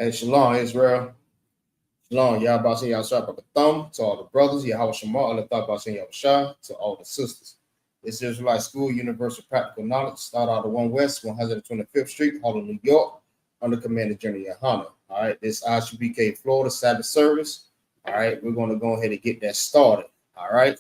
Hey, Shalom, Israel. Shalom, y'all saying y'all shop at the thumb to all the brothers, Yahweh Shema, Allah thought about saying Shah to all the sisters. This is Israelite School, Universal Practical Knowledge, start out of 1 West, 125th Street, Harlem, New York, under command of General YAHANNA. All right, this I.S.U.P.K. Florida Sabbath service. All right, we're going to go ahead and get that started. All right.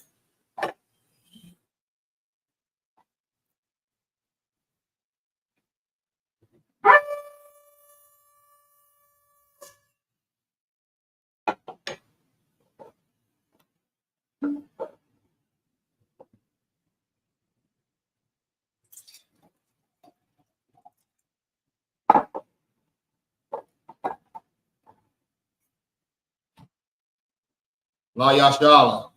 La Yashala.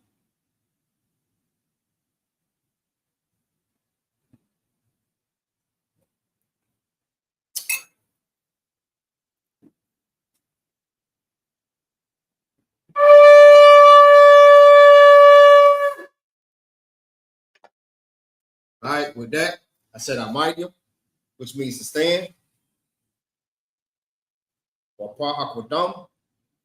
All right, with that, I said I might you, which means to stand. Wapa Akwadam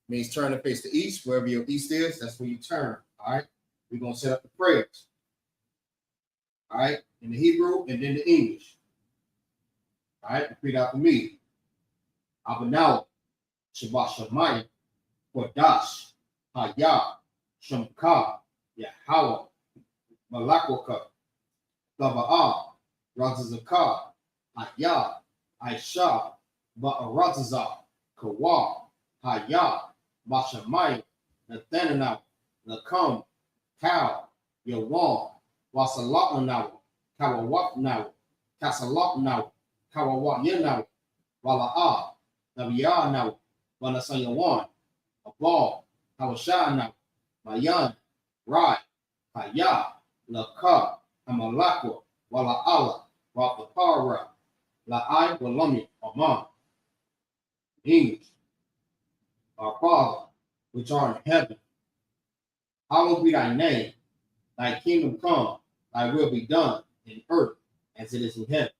means turn and face the east. Wherever your east is, that's where you turn. All right, we're going to set up the prayers. All right, in the Hebrew and then the English. All right, repeat after me. Abanaw, Shabbat Shemayim, Kodash, I.S.U.P.K, Yahweh, Malakwaka, Lava'ah, Razazakah, Ayah, Aisha, Ba'arazazah, Kawa, Hayah, Bashamayim, Nathananaw, Nakam, Cow, Yawan, Wasalakanaw, Kawawaknaw, Kasalaknaw, Kawawayanaw, Wala'ah, Nabiyanaw, Wanasayawan, Abal, Hawashanaw, Mayan, Rai, Hayah, Lakah, Amalakwa, Wala'ala, Wapapara, La'ai, Walami, Aman. English. Our Father, which art in heaven, hallowed be thy name. Thy kingdom come, thy will be done in earth as it is in heaven.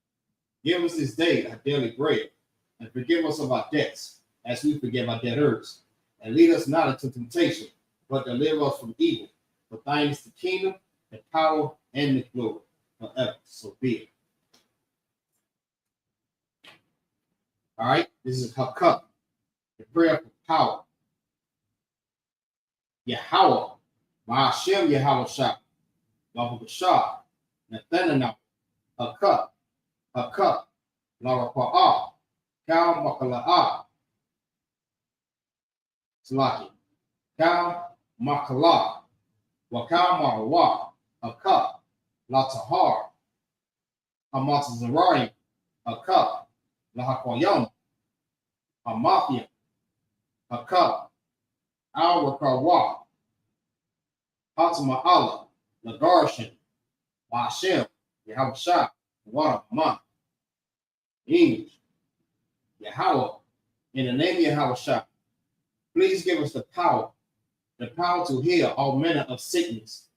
Give us this day our daily bread, and forgive us of our debts, as we forgive our debtors. And lead us not into temptation, but deliver us from evil. For thine is the kingdom, the power, and the glory forever. So be it. All right, this is Hakuk, the prayer for power. Yahweh, Ma'ashem Yahweh Shah, Babu Shah, Nathananaw, Hakuk, Hakuk, Larapa'ah, Kal Makala'ah, Slaki, Kal Makalah, Wakal Marawa, Hakuk, Latahar, Hamatazarayim, Hakuk, Lahakwayam, Hamathia, Hakuk, Al-Rakawa, Hatama Allah, Lagarshan, Washem, Yahweh Shah, Wadaman. English. Yahweh, in the name of Yahweh Shah, please give us the power to heal all manner of sickness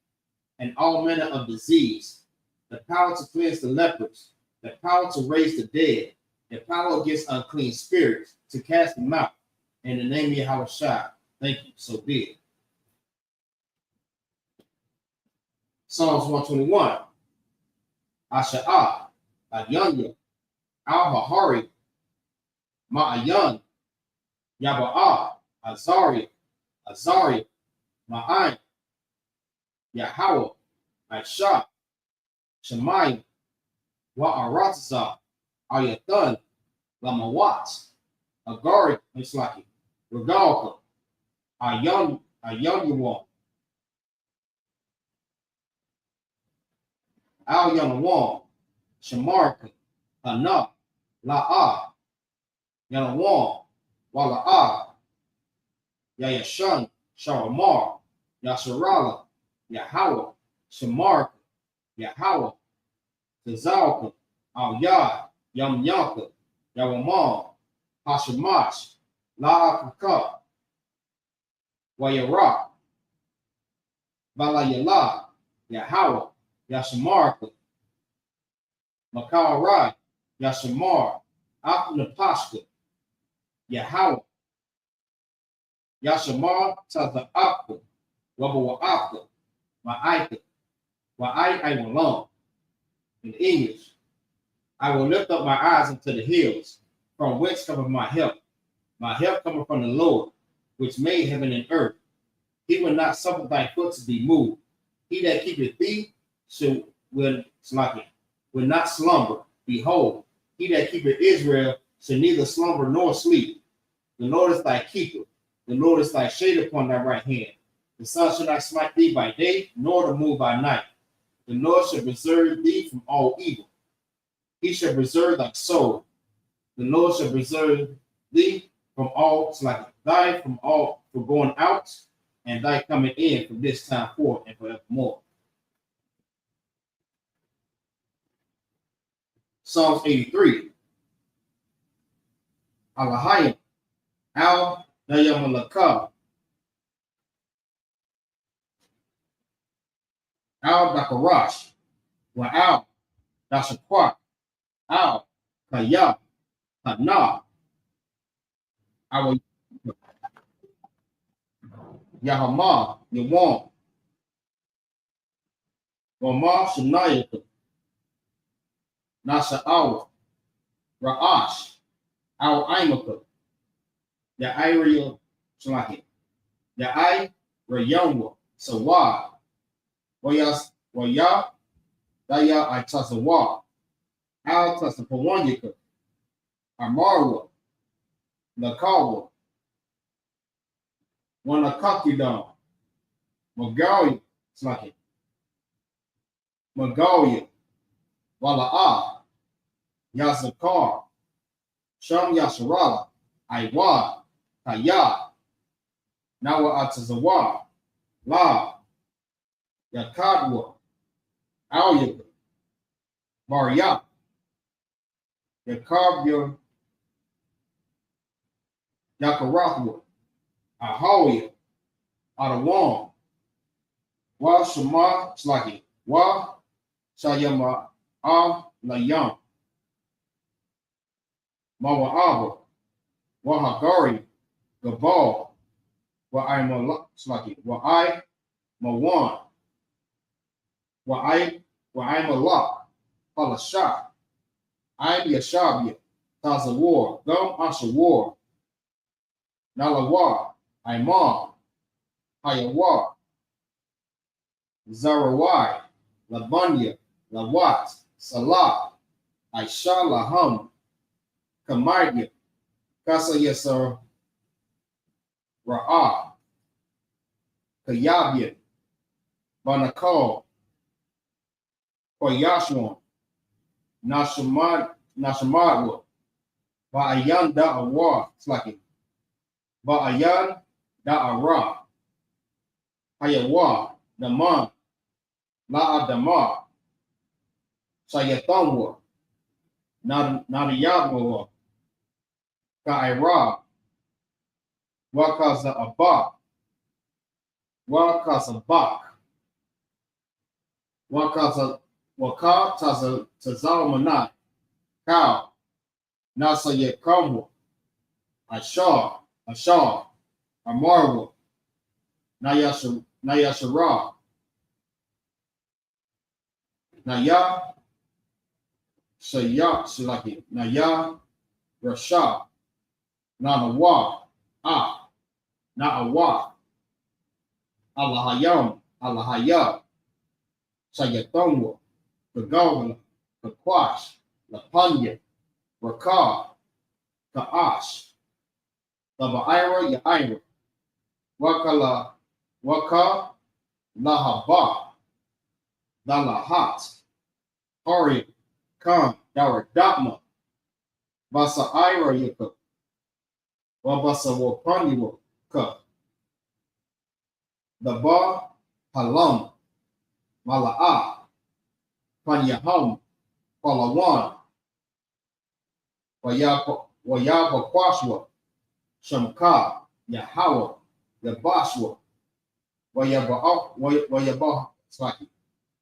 and all manner of disease, the power to cleanse the lepers, the power to raise the dead, the power against unclean spirits, to cast them out. In the name of Yahweh Shah, thank you, so be it. Psalms 121. Asha'ah, Ayanya, Al-Bahari, Ma'ayan, Yaba'ah, Azariah, Ma'ayin, Yahweh, Aisha, Shemayim, Wa'arazah, Ayathan, Lamawat, Agari, Mislaki, Regalka, Ayanyawam, Al-Yanawam, Shamarka, Hana, La'ah, Yanawam, Wala'ah, Yayashan, Sharamar, Yasharala, Yahweh, Shamarka, Yahweh, Tazalka, Al-Yad, Yamyanka, Yawamam, Hashemash, La'akaka, Wayarak, Balayala, Yahweh, Yashamarka, Makarai, Yashamar, Apnapashka, Yahweh, Yashama Taza Apka, Wabba Apka, Ma'aika, I will long. In English, I will lift up my eyes into the hills, from whence cometh my help. My help cometh from the Lord, which made heaven and earth. He will not suffer thy foot to be moved. He that keepeth thee will not slumber. Behold, he that keepeth Israel shall neither slumber nor sleep. The Lord is thy keeper. The Lord is thy shade upon thy right hand. The sun shall not smite thee by day, nor the moon by night. The Lord shall preserve thee from all evil. He shall preserve thy soul. The Lord shall preserve thee from all, from going out, and thy coming in from this time forth and forevermore. Psalms 83. Alahayim, Al Dayamalaka, Al Dakarash, Wa Al Dashakwa, Al Kaya, Hana, our Yahama, Yawam, Wama Shanayaka, Nasa'awa, Ra'ash, Al Imaka, the Iriel Shalaki, the I Rayonwa, Sawa, Waya, Daya Itasawa, Al Tasapawanyaka, Amarwa, Lakawa, Wanakakidam, Magalia, Slaki, Magalia, Wala'a, Yazakar, Sham Yasharala, Iwa, Kaya, Nawa Atazawa, La, Yakadwa, Alyaka, Maria, Yakabya, Yakarathwa, Ahoya, Adawam, Wa Shema Slaki, Wa Shayama Layam, Mawa'aba, Wahagari, Gabal, Slaki, Wa'ai, Mawan, Wa'aimalak, Palasha, I'm Yashabia, Tazawar, Gum Ashawar, Nalawar, Imam, Hayawar, Zarawai, Labunya, Lawat, Salah, Aisha Laham, Kamayya, Kasa Yasar, Ra'ah, Kayabia, Banakal, Koyashwan, Nashamadwa, Ba'ayan Da'awar, Slaki, Ba'ayan Da'ara, Hayawa, Daman, La'adamar, Sayatamwa, Nadiyabwa, Ka'ira, Wakaza Abak, Wakazabak, Wakataza Tazalmanai, Cow, Nasayakamwa, Ashar, Amarwa, Nayashara, Naya, Shayak Shalaki, Naya, Rasha, Nanawa, Na'awa, Allahayam, Allahaya, Sayatomwa, Begawala, Kakwash, Lapanya, Rakar, Ka'ash, Taba'ira, Ya'ira, Waka, Lahaba, Dalahat, Hari, Kam, Daradama, Basa'ira Yaka, Wabasa Wapaniwa, Ka, Daba, Halam, Mala'a, Panyaham, Palawan, Wayaba Kwashwa, Shamka, Yahawa, Yabashwa, Wayaba Saki,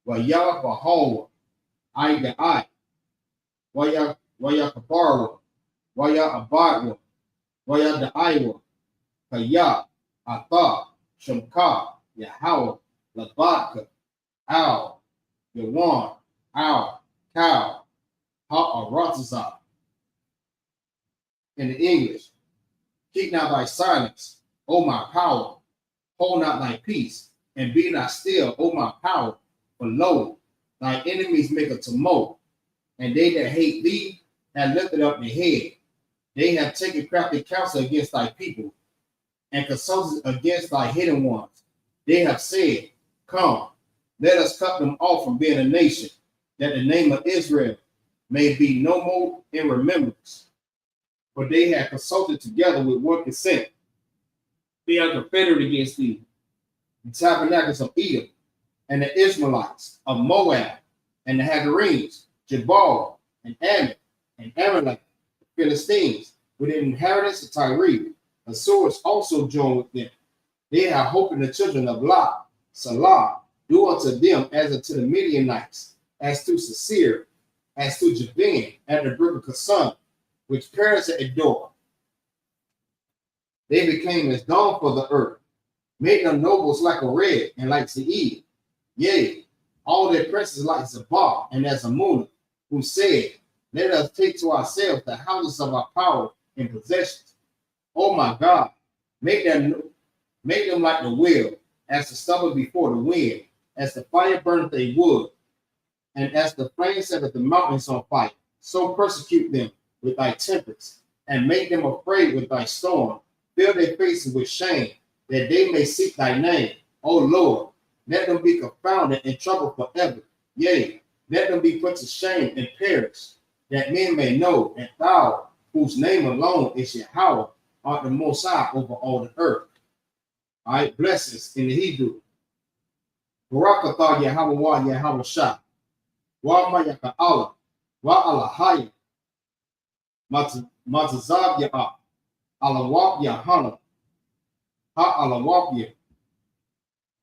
Wayabahawa, I, Wayakaparwa, Waya Abadwa, Waya the Iowa, Kaya, Atha, Shumka, Yahweh, Labaka, Al, Yawan, Al, Cow, Ha'aratazah. In the English, keep not thy silence, O my power, hold not thy peace, and be not still, O my power, for lo, thy enemies make a tumult, and they that hate thee have lifted up their head. They have taken crafty counsel against thy people, and consulted against thy hidden ones. They have said, come, let us cut them off from being a nation, that the name of Israel may be no more in remembrance. For they have consulted together with one consent. They are confederate against thee, the tabernacles of Edom, and the Israelites of Moab, and the Hagarenes, Jabal, and Ammon, and Amalek, the Philistines, with the inheritance of Tyre. Assyrians also joined with them. They have hope in the children of Lot. Salah, do unto them as unto the Midianites, as to Sisera, as to Jabin, and the brook of Kasan, which perished at Endor. They became as dawn for the earth, made them nobles like a red and like Seir. Yea, all their princes like Zabah and Azamuna, who said, let us take to ourselves the houses of our power and possessions. Oh my God, make them like the wheel, as the stubble before the wind, as the fire burneth a wood, and as the flame setteth the mountains on fire. So persecute them with thy tempests, and make them afraid with thy storm. Fill their faces with shame, that they may seek thy name. O Lord, let them be confounded and troubled forever. Yea, let them be put to shame and perish, that men may know that thou, whose name alone is Yahweh, art the Most High over all the earth. All right, blessings in the Hebrew. Barakatah Yahweh wa Yahweh Shah. Wa Mayaka Allah. Wa Alahaya. Matazab Ya'ah. Alawab Yahanna. Ha Alawab Ya.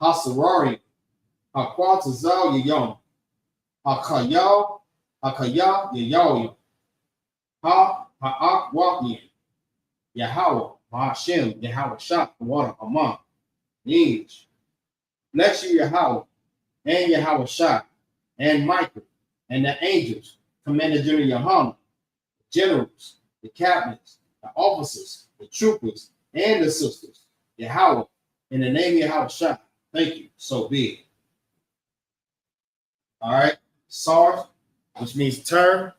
Ha Sarari. Ha Kwatazal Yayom. Ha Kayal. Ha Kayal Yayaw. Ha Ha'ak Wapya. Yahweh. Hashem. Yahweh Shah. Water Amon. English. Bless you, Yahweh, and Yahweh Shah, and Michael, and the angels, Commander General Yahanna, the generals, the captains, the officers, the troopers, and the sisters. Yahweh, in the name of Yahweh Shah. Thank you. So be it. All right. Sar, which means turn.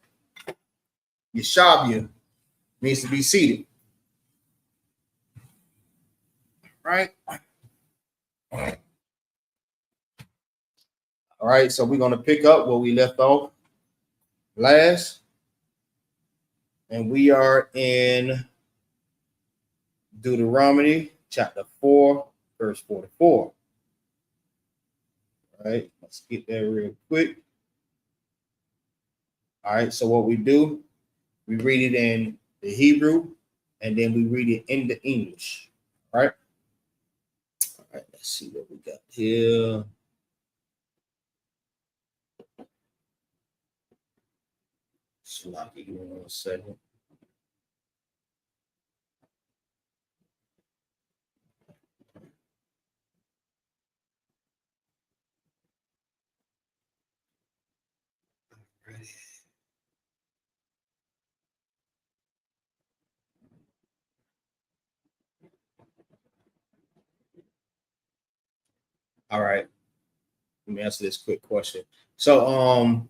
Yeshabia means to be seated. Right? All right, so we're going to pick up where we left off last. And we are in Deuteronomy chapter 4, verse 44. All right, let's get there real quick. All right, so what we do, we read it in the Hebrew, and then we read it in the English. All right. All right, let's see what we got here. Sloppy, give me 1 second. All right. Let me answer this quick question. So,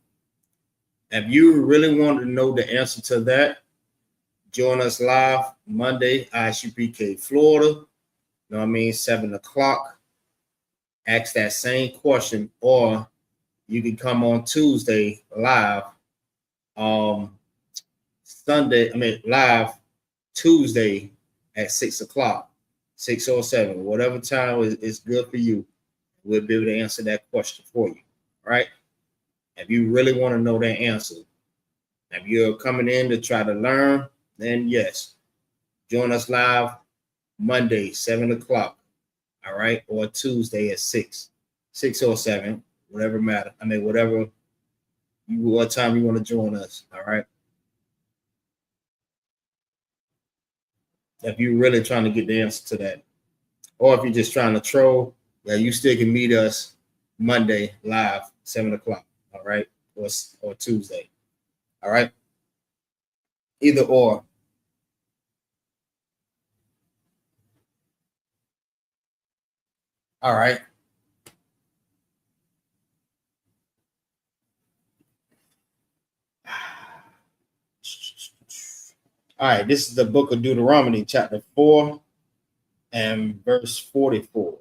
if you really want to know the answer to that, join us live Monday, I.S.U.P.K, Florida. You know what I mean? 7 o'clock. Ask that same question, or you can come on Tuesday live. Live Tuesday at 6 o'clock, 6 or 7, whatever time is good for you. We'll be able to answer that question for you. All right. If you really want to know that answer, if you're coming in to try to learn, then yes, join us live Monday, 7 o'clock. All right. Or Tuesday at 6 or 7, whatever matter. What time you want to join us. All right. If you're really trying to get the answer to that. Or if you're just trying to troll, yeah, you still can meet us Monday live, 7 o'clock. All right. Or Tuesday. All right. Either or. All right. All right. This is the book of Deuteronomy, chapter 4 and verse 44.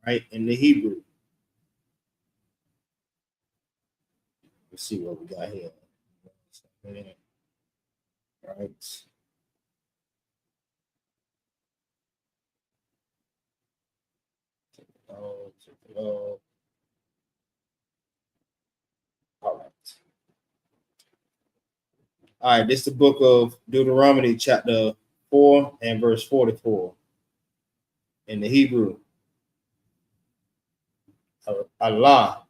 Right. In the Hebrew. Let's see what we got here. All right. All right. All right, this is the book of Deuteronomy, chapter 4 and verse 44 in the Hebrew. Allah,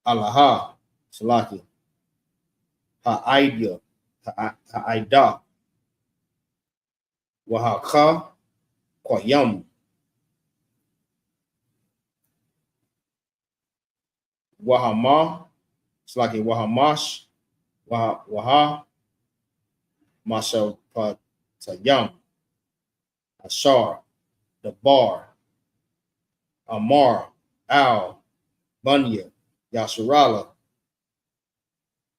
Allah, Salaki, Ha'idya, Ha'ida, Wahaka, Kwayam, Wahama, Salaki, Wahamash, Waha, Masha Patayam, Ashar, the Bar, Amar, Al, Bunya, Yasharala,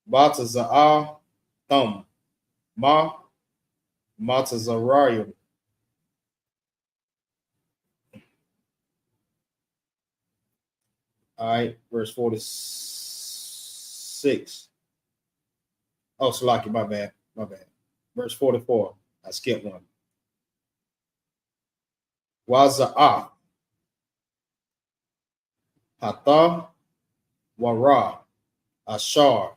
Bataza'ah, Thumb, Matazarayim. All right, verse 46. Oh, Salaki, my bad. Verse 44. I skipped one. Waza'ah, Hatha, Wara, Ashar,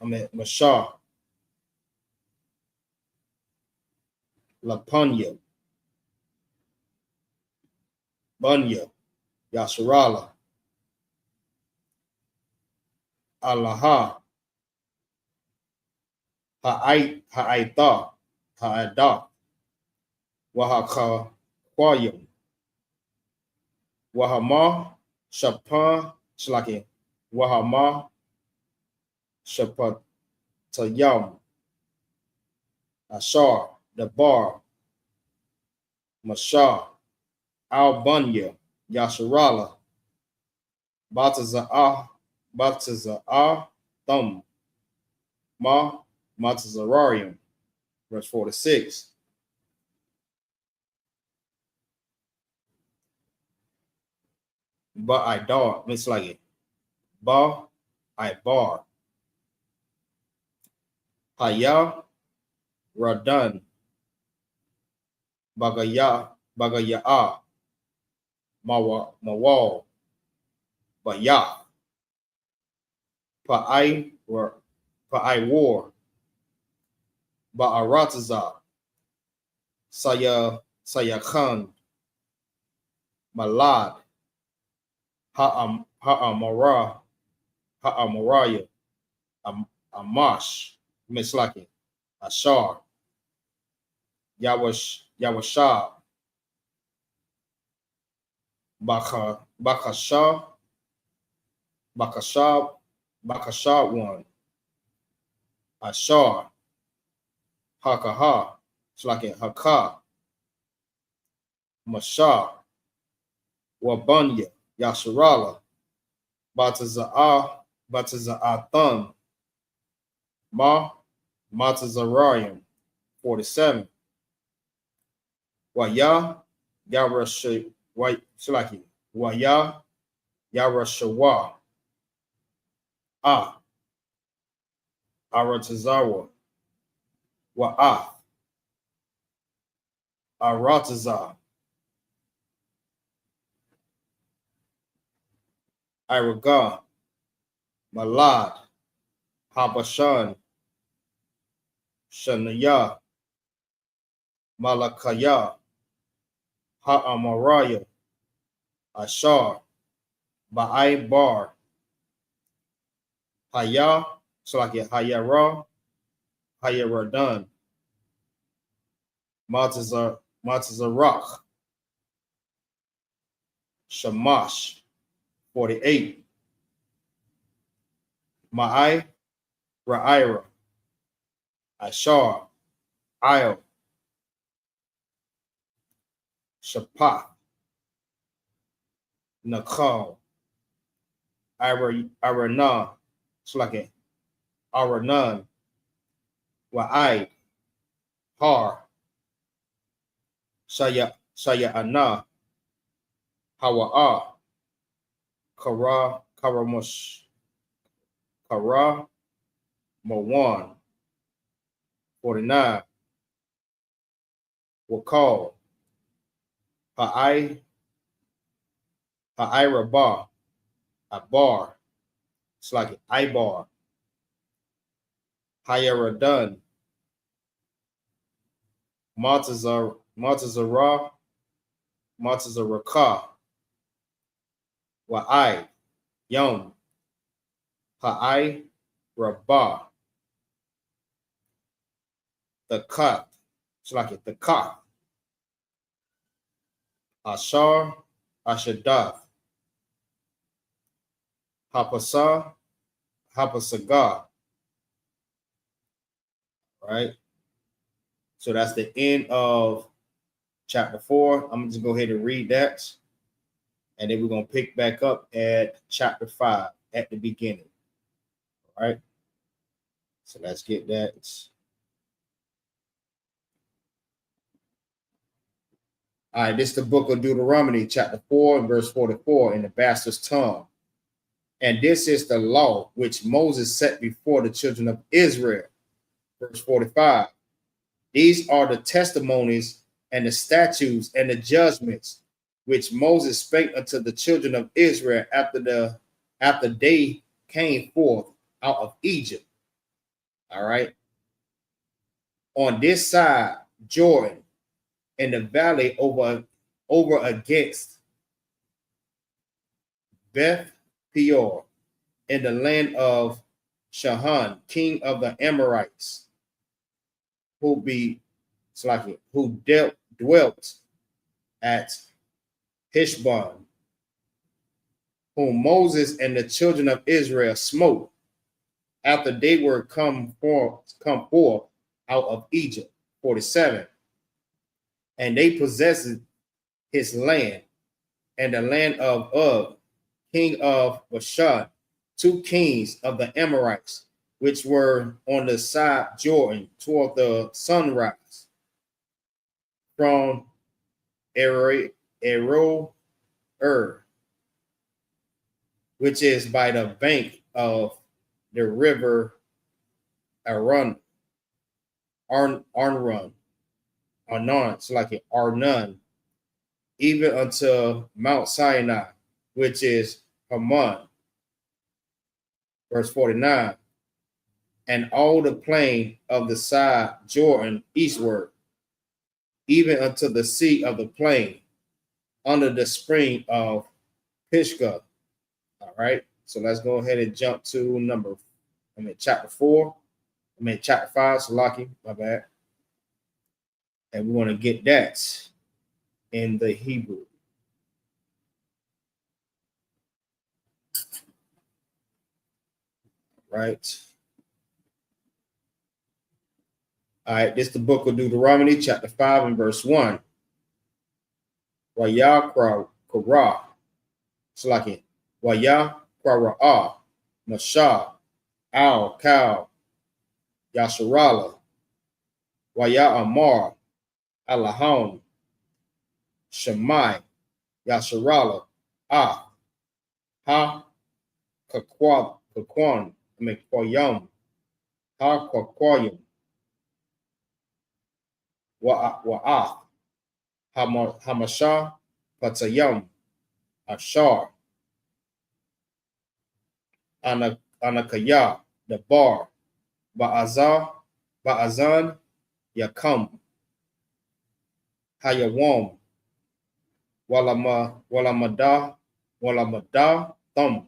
Mashar, Lapanya, Bunya, Yasharala, Allaha, Ha'aitha, Ha'ada, Wahaka, Kwayam, Wahama, Shapa, Shlaki, Wahama, Shapatayam, Ashar, the Bar, Mashar, Al-Bunya, Yasharala, Bataza'ah, Thumb, Matazararium, verse 46. Ba'idar, it's like it. Ba'idar. Haya, Radan, Bagaya'a, Mawal, Baya, Pa'ai War, Ba'arataza, Sayakhan, Malad, Ha'amaraya, Amash, Mislaki, Ashar, Yawashab, Bakashab one, Ashar, Hakaha, Slaki Haka, Mashar, Wabunya, Yasharala, Bataza'athan, Matazararium, 47. Waya, Waya, Yarashawa, Aratazawa, Wa'ath, Arataza, Iraga, Malad, Habashan, Shanaya, Malakaya, Ha'amaraya, Ashar, Ba'ai Bar, Haya, Salakia Hayara, Hayaradan, Matazarach, Shamash, 48. Ma'ai, Ra'ira, Ashar, Io, Shapath, Nakal, Irana, Slaket, Aranan, Wa'ai, Har, Shaya'ana, Hawa'a, Karamush, Kara, Mawan, 49. Wakal, Ha'irabah, Abar, it's like Ibar, Hayaradan, Matazarah, Matazaraka, Wa'ai, Yom, Ha'ai, Rabah, the Kat, it's like the Kat, Ashar, Ashadath, Hapasah, Hapasaga, right? So that's the end of chapter 4. I'm just go ahead and read that. And then we're going to pick back up at chapter 5 at the beginning. All right. So let's get that. All right. This is the book of Deuteronomy, chapter 4 and verse 44 in the bastard's tongue. And this is the law which Moses set before the children of Israel. Verse 45. These are the testimonies and the statutes and the judgments which Moses spake unto the children of Israel after they came forth out of Egypt. All right. On this side, Jordan, in the valley over against Beth Peor, in the land of Shahan, king of the Amorites, who dwelt at Hishbon, whom Moses and the children of Israel smote after they were come forth out of Egypt. 47. And they possessed his land and the land of Og, king of Bashan, 2 kings of the Amorites, which were on the side Jordan toward the sunrise, from Aroer, which is by the bank of the river Arnon, it's like Arnon, even unto Mount Sinai, which is Hermon. Verse 49. And all the plain of the side Jordan eastward, even unto the sea of the plain, under the spring of Pisgah. All right. So let's go ahead and jump to chapter 5. Salaki, my bad. And we want to get that in the Hebrew. Right. All right, this is the book of Deuteronomy, chapter 5 and verse 1. Wayah Kara, Salaki, Wayah Kara, Mashah, Al Kal, Yasharala, Wayah Amar, Alahon, Shemai, Yasharala, Ha Kakwan, Koyam, Ha Kwakwayam, Wa'ah, Hamashah, Patayam, Ashar, Anakaya, the bar, Ba'azan, Yakam, Hayawam, Walamada, Thumb,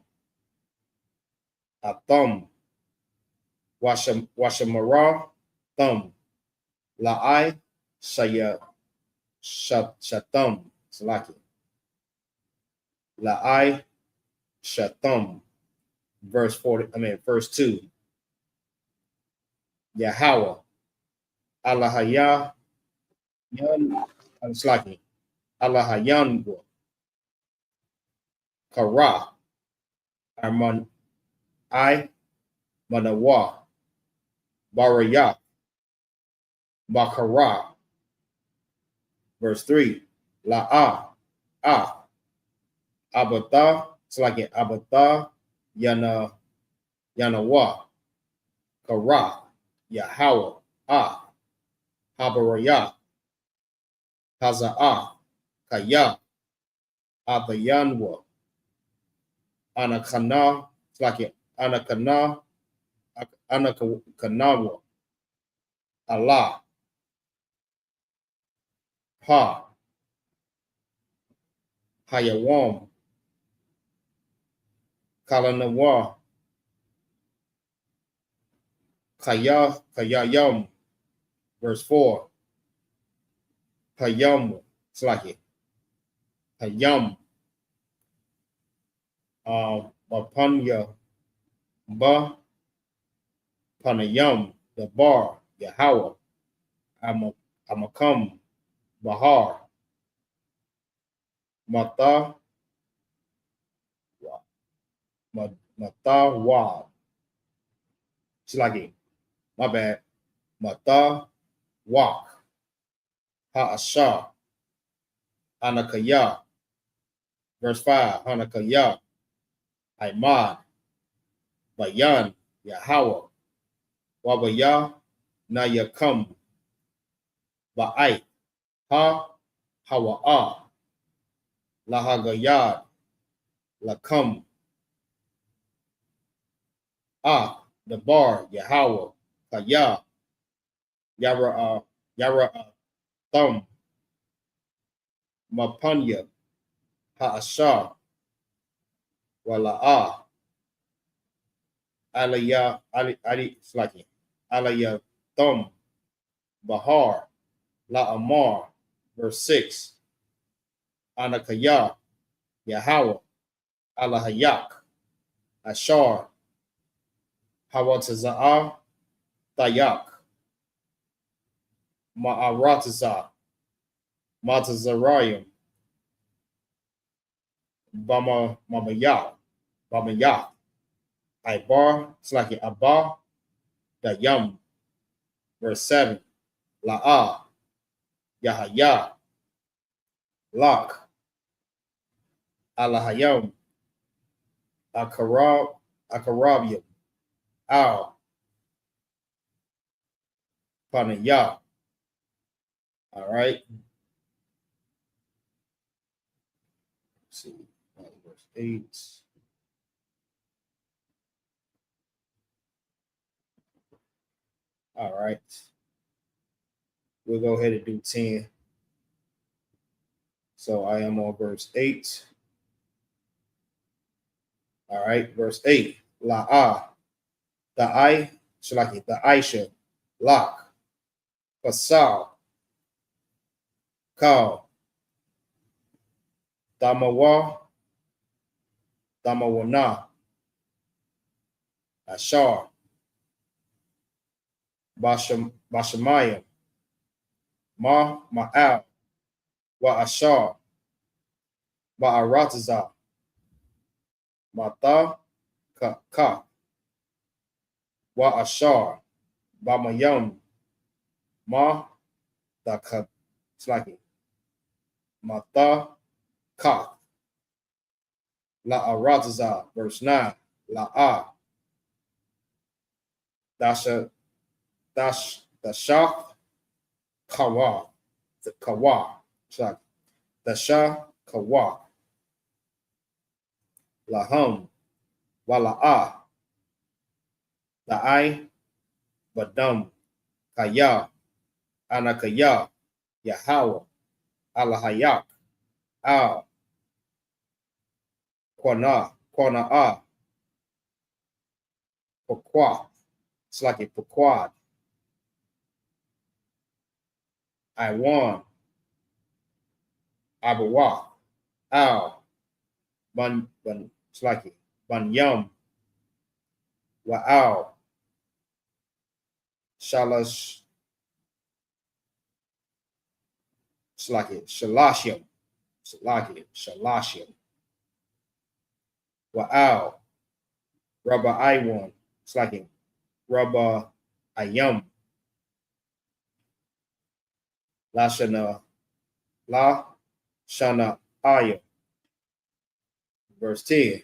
Athum, Washamara thumb. La'ai Shaya Shatham. Salaki. La'ai Shatham. Verse 2. Yahweh. Allahaya Yan Salaki. Allahayan Kara. Arman I Manawa. Baraya. Bakara. Verse 3. La'a. Abata. It's like an Abata. Yanawa. Kara. Yahweh. Habaraya. Haza'a. Kaya. Abayanwa. Anakana. It's like an Anakanawa. Allah. Ha. Hayawam. Kalanawa. Kayayam. Verse 4. Hayam. It's like it. Hayam. Bapanya. Ba. Panayam. The bar. Yahweh. Amakam. Bahar. Mata. Wa. It's like it. My bad. Mata. Wak. Ha'asha. Anakaya. Verse 5. Anakaya. Aimad. Bayan. Yahweh. Wabaya. Nayakam. Ba'ai. Ha. Hawa'a. Lahagayad. Lakam. The bar. Yahweh. Kaya. Yara thumb. Mapanya. Ha'asha. Wala'a. Alaya. It's like it. Alaya thumb. Bahar. La'amar. Verse 6. Anakaya. Yahweh. Alahayak. Ashar. Hawataza'a. Tayak. Ma'arataza. Matazarayim. Bamaya. Ibar. It's like it. Abba. Dayam. Verse 7. La'a. Yahaya. Lak. Alahayam. Akarabium. Al. Panaya. All right. Let's see. Verse 8. All right. We'll go ahead and do 10. So I am on verse 8. All right. Verse 8. La'a. The Aisha. Lak. Fasal. Kal. Damawana. Ashar. Bashamayim. Ma'al. Wa Ashar. Ba'arataza. Mata. Ka. Wa Ashar. Bamayam. Ma. Daka. It's like it. Mata. Ka. La'arataza. Verse 9. La'a. Dasha Kawa. The Kawa. Sorry. Dasha Kawa. Laham. Wala'a. La'ai. Badam. Kaya. Anakaya. Yahweh. Alahayak. Al. Quana'a. Pokwa. It's like a Pequod. Iwan. Abawah. Al. It's like it. Banyam. Wa'al. Shalash. It's like it. Shalashim. It's like it. Shalashim. Wa'al. Rabba Iwan. It's like it. Rabba Ayam. La Shana. La Shana Aya. Verse 10.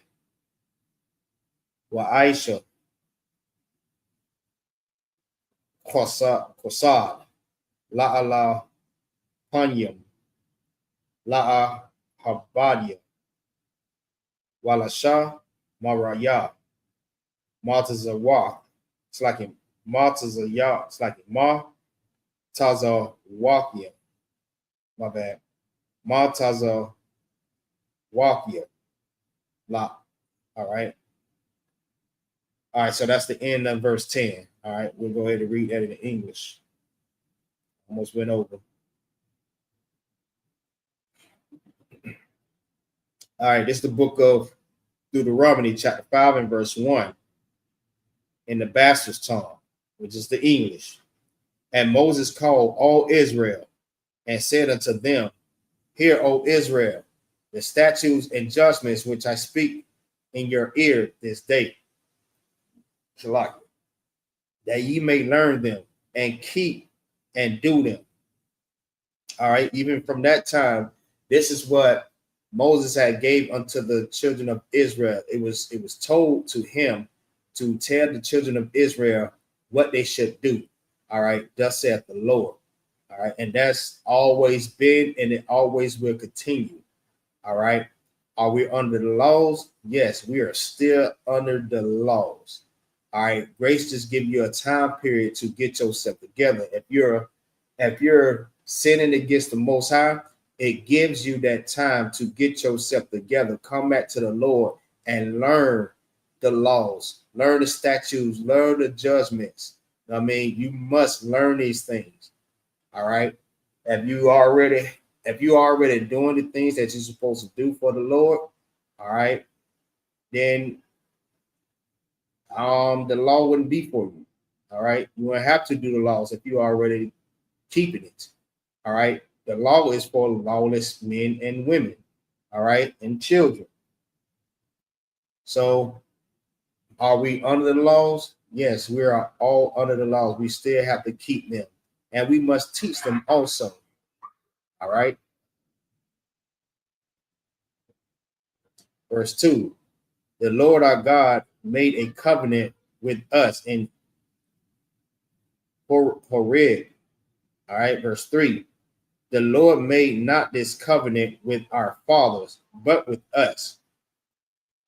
Wa Aisha. Kosad. La'ala Panyam. La'a Habadia. Walasha Maraya. Martazawa. It's like a Martazaya. It's like a Martazawakia. My bad. Martazawakia. La. All right. All right. So that's the end of verse 10. All right. We'll go ahead and read that in English. Almost went over. All right. This is the book of Deuteronomy, chapter 5 and verse 1. In the bastard's tongue, which is the English. And Moses called all Israel and said unto them, Hear, O Israel, the statutes and judgments which I speak in your ear this day, that ye may learn them and keep and do them. All right, even from that time, this is what Moses had gave unto the children of Israel. It was told to him to tell the children of Israel what they should do. All right, thus saith the Lord. All right, and that's always been and it always will continue. All right, are we under the laws? Yes, we are still under the laws. All right, grace just give you a time period to get yourself together. If you're sinning against the Most High, it gives you that time to get yourself together, come back to the Lord and learn the laws, learn the statutes, learn the judgments. I mean, you must learn these things. All right. If you already doing the things that you're supposed to do for the Lord, all right, then the law wouldn't be for you. All right. You wouldn't have to do the laws if you already keeping it. All right. The law is for lawless men and women. All right. And children. So are we under the laws? Yes, we are all under the laws. We still have to keep them. And we must teach them also. All right. Verse 2. The Lord our God made a covenant with us in Horeb. All right. Verse 3. The Lord made not this covenant with our fathers, but with us,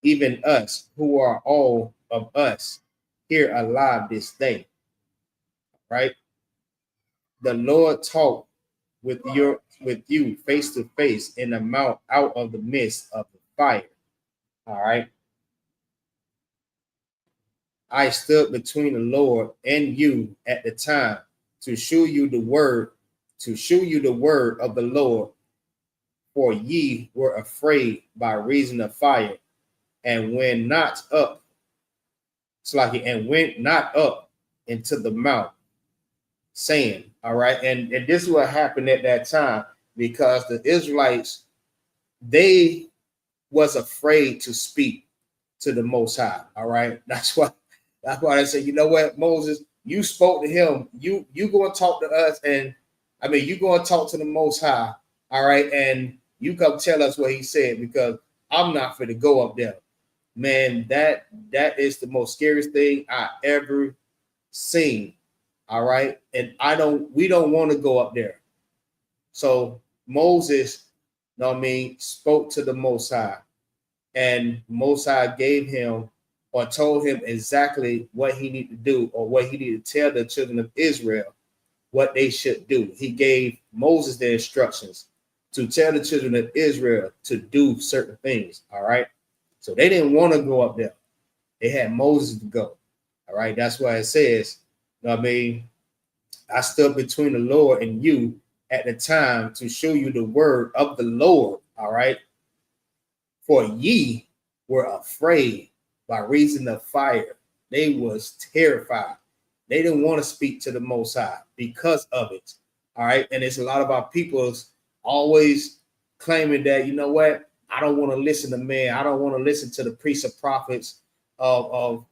even us who are all of us here alive this day. Right? The Lord talked with you face to face in the mount out of the midst of the fire. All right. I stood between the Lord and you at the time to show you the word of the Lord, for ye were afraid by reason of fire, and went not up into the mount, saying, all right, and this is what happened at that time, because the Israelites, they was afraid to speak to the Most High. All right, that's why they said, you know what, Moses, you spoke to him, you going to talk to us, and I mean, you going to talk to the Most High, all right, and you come tell us what he said, because I'm not for to go up there. Man, that is the most scariest thing I ever seen. All right. And we don't want to go up there. So Moses, spoke to the Most High, and Most High gave him or told him exactly what he needed to do, or what he needed to tell the children of Israel what they should do. He gave Moses the instructions to tell the children of Israel to do certain things. All right. So they didn't want to go up there. They had Moses to go. All right, that's why it says, you know what I mean, I stood between the Lord and you at the time to show you the word of the Lord. All right. For ye were afraid by reason of fire. They was terrified. They didn't want to speak to the Most High because of it. All right. And it's a lot of our people's always claiming that, you know what? I don't want to listen to man. I don't want to listen to the priests and prophets of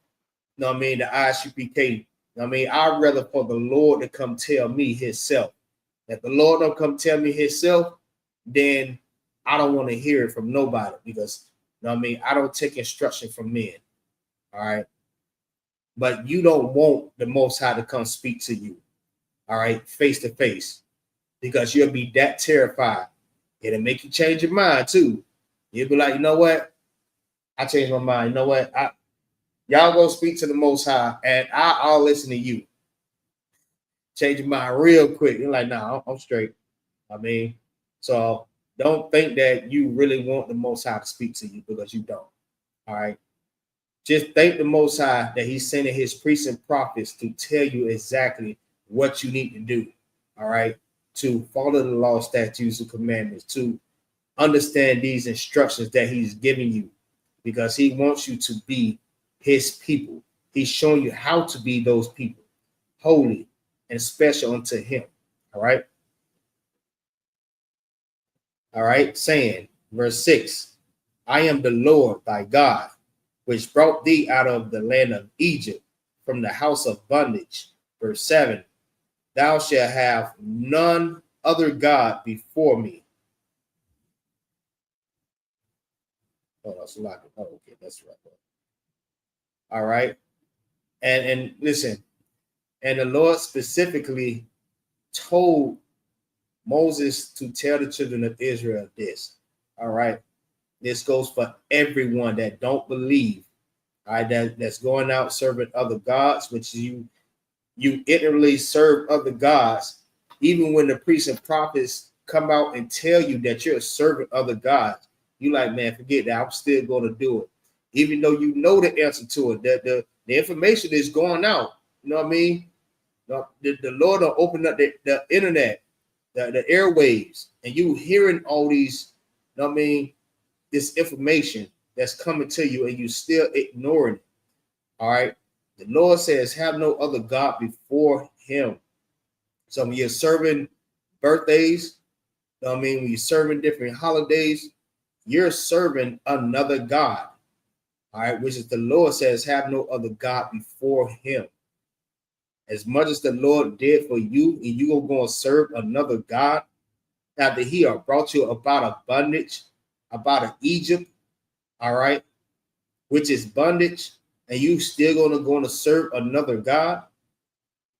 you know what I mean, the I.S.U.P.K. You know what I mean, I'd rather for the Lord to come tell me himself. If the Lord don't come tell me himself, then I don't want to hear it from nobody, because you know what I mean, I don't take instruction from men. All right. But you don't want the Most High to come speak to you, all right, face to face, because you'll be that terrified. It'll make you change your mind too. You'll be like, you know what? I changed my mind. You know what? Y'all go speak to the Most High, and I'll listen to you. Change your mind real quick. You're like, nah, I'm straight. I mean, so don't think that you really want the Most High to speak to you, because you don't. All right. Just thank the Most High that he's sending his priests and prophets to tell you exactly what you need to do. All right. To follow the law, statutes, and commandments, to understand these instructions that he's giving you, because he wants you to be his people. He's showing you how to be those people, holy and special unto him. All right. All right. Saying, verse 6, I am the Lord thy God, which brought thee out of the land of Egypt, from the house of bondage. Verse 7, thou shalt have none other God before me. Oh, that's a lot. Oh, okay, that's right. All right. And listen, and the Lord specifically told Moses to tell the children of Israel this. All right. This goes for everyone that don't believe. All right, that's going out serving other gods, which you literally serve other gods. Even when the priests and prophets come out and tell you that you're serving other gods, you like, man, forget that. I'm still going to do it, even though you know the answer to it. That the information is going out. You know what I mean? The Lord will open up the internet, the airwaves, and you hearing all these. You know what I mean? This information that's coming to you, and you still ignoring it. All right. The Lord says, have no other God before him. So when you're serving birthdays, you know what I mean, when you're serving different holidays, you're serving another God. All right, which is the Lord says, have no other God before him. As much as the Lord did for you, and you are going to serve another God after he brought you about a bondage, about an Egypt, all right, which is bondage, and you still going to serve another God.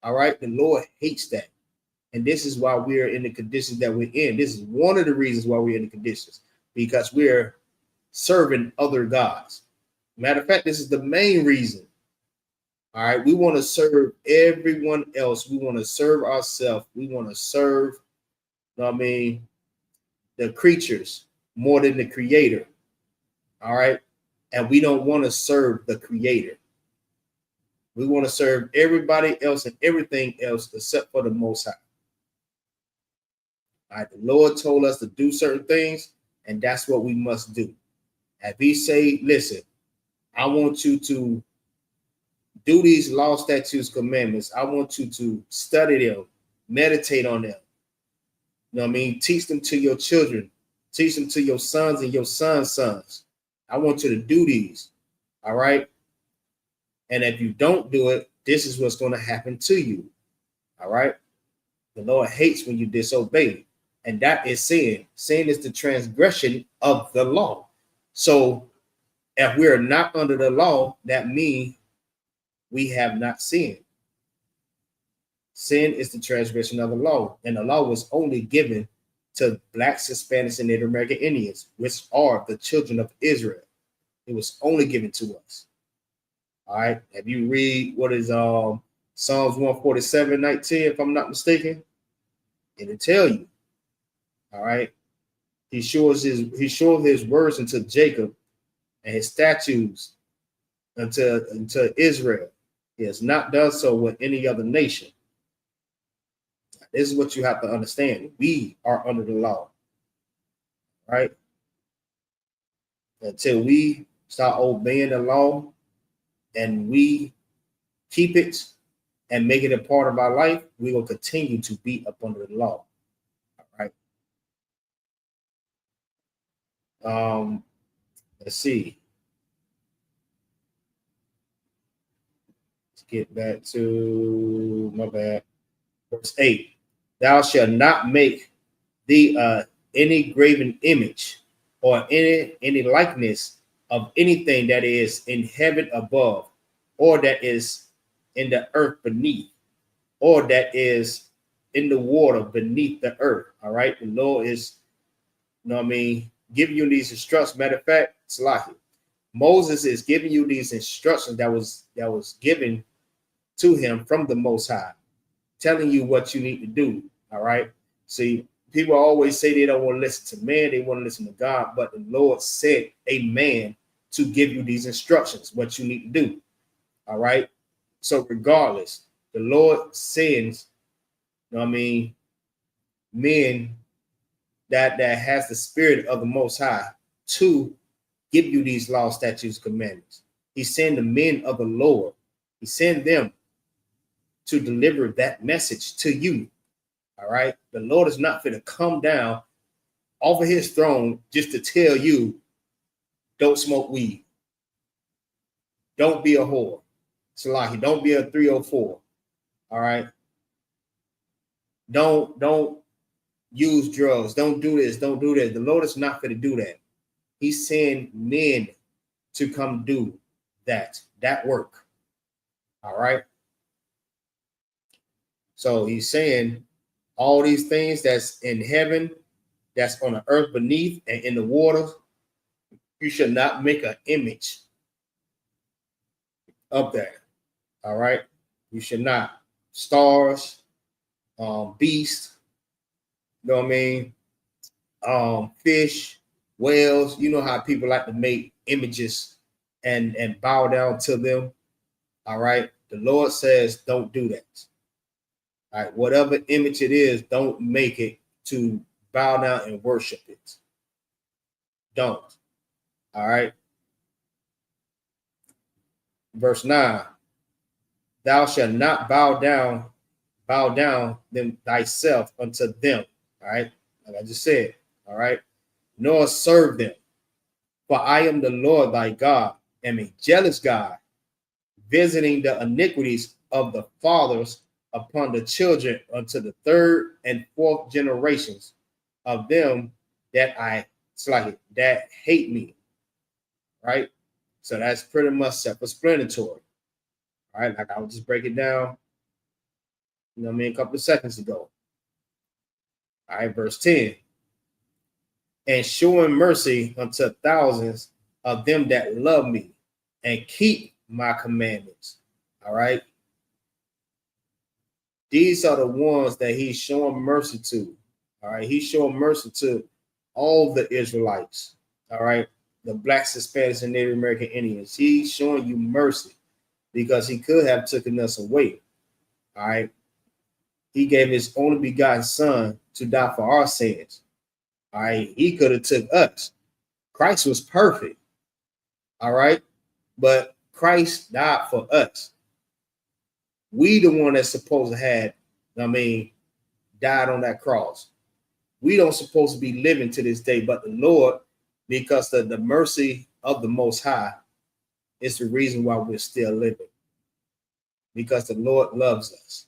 All right, the Lord hates that. And this is why we're in the conditions that we're in. This is one of the reasons why we're in the conditions, because we're serving other gods. Matter of fact, this is the main reason. All right, we want to serve everyone else. We want to serve ourselves. We want to serve, you know what I mean, the creatures more than the creator. All right, and we don't want to serve the creator. We want to serve everybody else and everything else except for the Most High. All right, the Lord told us to do certain things, and that's what we must do. If he say, listen, I want you to do these law, statutes, commandments. I want you to study them, meditate on them. You know what I mean? Teach them to your children. Teach them to your sons and your sons' sons. I want you to do these. All right? And if you don't do it, this is what's going to happen to you. All right? The Lord hates when you disobey. And that is sin. Sin is the transgression of the law. So if we are not under the law, that means we have not sinned. Sin is the transgression of the law. And the law was only given to Blacks, Hispanics, and Native American Indians, which are the children of Israel. It was only given to us. All right. If you read what is Psalms 147:19, if I'm not mistaken, it'll tell you. All right. He shows his words unto Jacob and his statutes unto Israel. He has not done so with any other nation. This is what you have to understand. We are under the law, right? Until we start obeying the law and we keep it and make it a part of our life, we will continue to be up under the law. All right. Let's see. Let's get back to my bad. Verse 8. Thou shalt not make thee any graven image or any likeness of anything that is in heaven above, or that is in the earth beneath, or that is in the water beneath the earth. All right. The Lord is, giving you these instructions. Matter of fact, it's like Moses is giving you these instructions that was given to him from the Most High, telling you what you need to do. All right. See, people always say they don't want to listen to man, they want to listen to God, but the Lord said a man to give you these instructions, what you need to do. All right. So regardless, the Lord sends, men that has the spirit of the Most High to give you these laws, statutes, commandments. He sent the men of the Lord. He sent them to deliver that message to you. All right. The Lord is not going to come down off of his throne just to tell you, don't smoke weed. Don't be a whore. Salahi, don't be a 304. All right. Don't use drugs. Don't do this. Don't do that. The Lord is not going to do that. He's sending men to come do that work. All right. So he's saying all these things that's in heaven, that's on the earth beneath, and in the waters, you should not make an image of that. All right. You should not. Stars, beasts, fish, whales. You know how people like to make images and bow down to them. All right. The Lord says, don't do that. All right. Whatever image it is, don't make it to bow down and worship it. Don't. All right. Verse 9. Thou shalt not bow down them thyself unto them. All right. Like I just said. All right. Nor serve them. For I am the Lord thy God, am a jealous God, visiting the iniquities of the fathers upon the children unto the third and fourth generations of them that hate me. Right. So that's pretty much self-explanatory. All right. Like I'll just break it down. A couple of seconds ago. All right. Verse 10. And showing mercy unto thousands of them that love me and keep my commandments. All right. These are the ones that he's showing mercy to. All right. He's showing mercy to all the Israelites. All right. The blacks, Hispanics, and Native American Indians. He's showing you mercy because he could have taken us away. All right. He gave his only begotten son to die for our sins. All right. He could have took us. Christ was perfect. All right. But Christ died for us. We the one that's supposed to have, died on that cross. We don't supposed to be living to this day, but the Lord, because of the mercy of the Most High, is the reason why we're still living. Because the Lord loves us.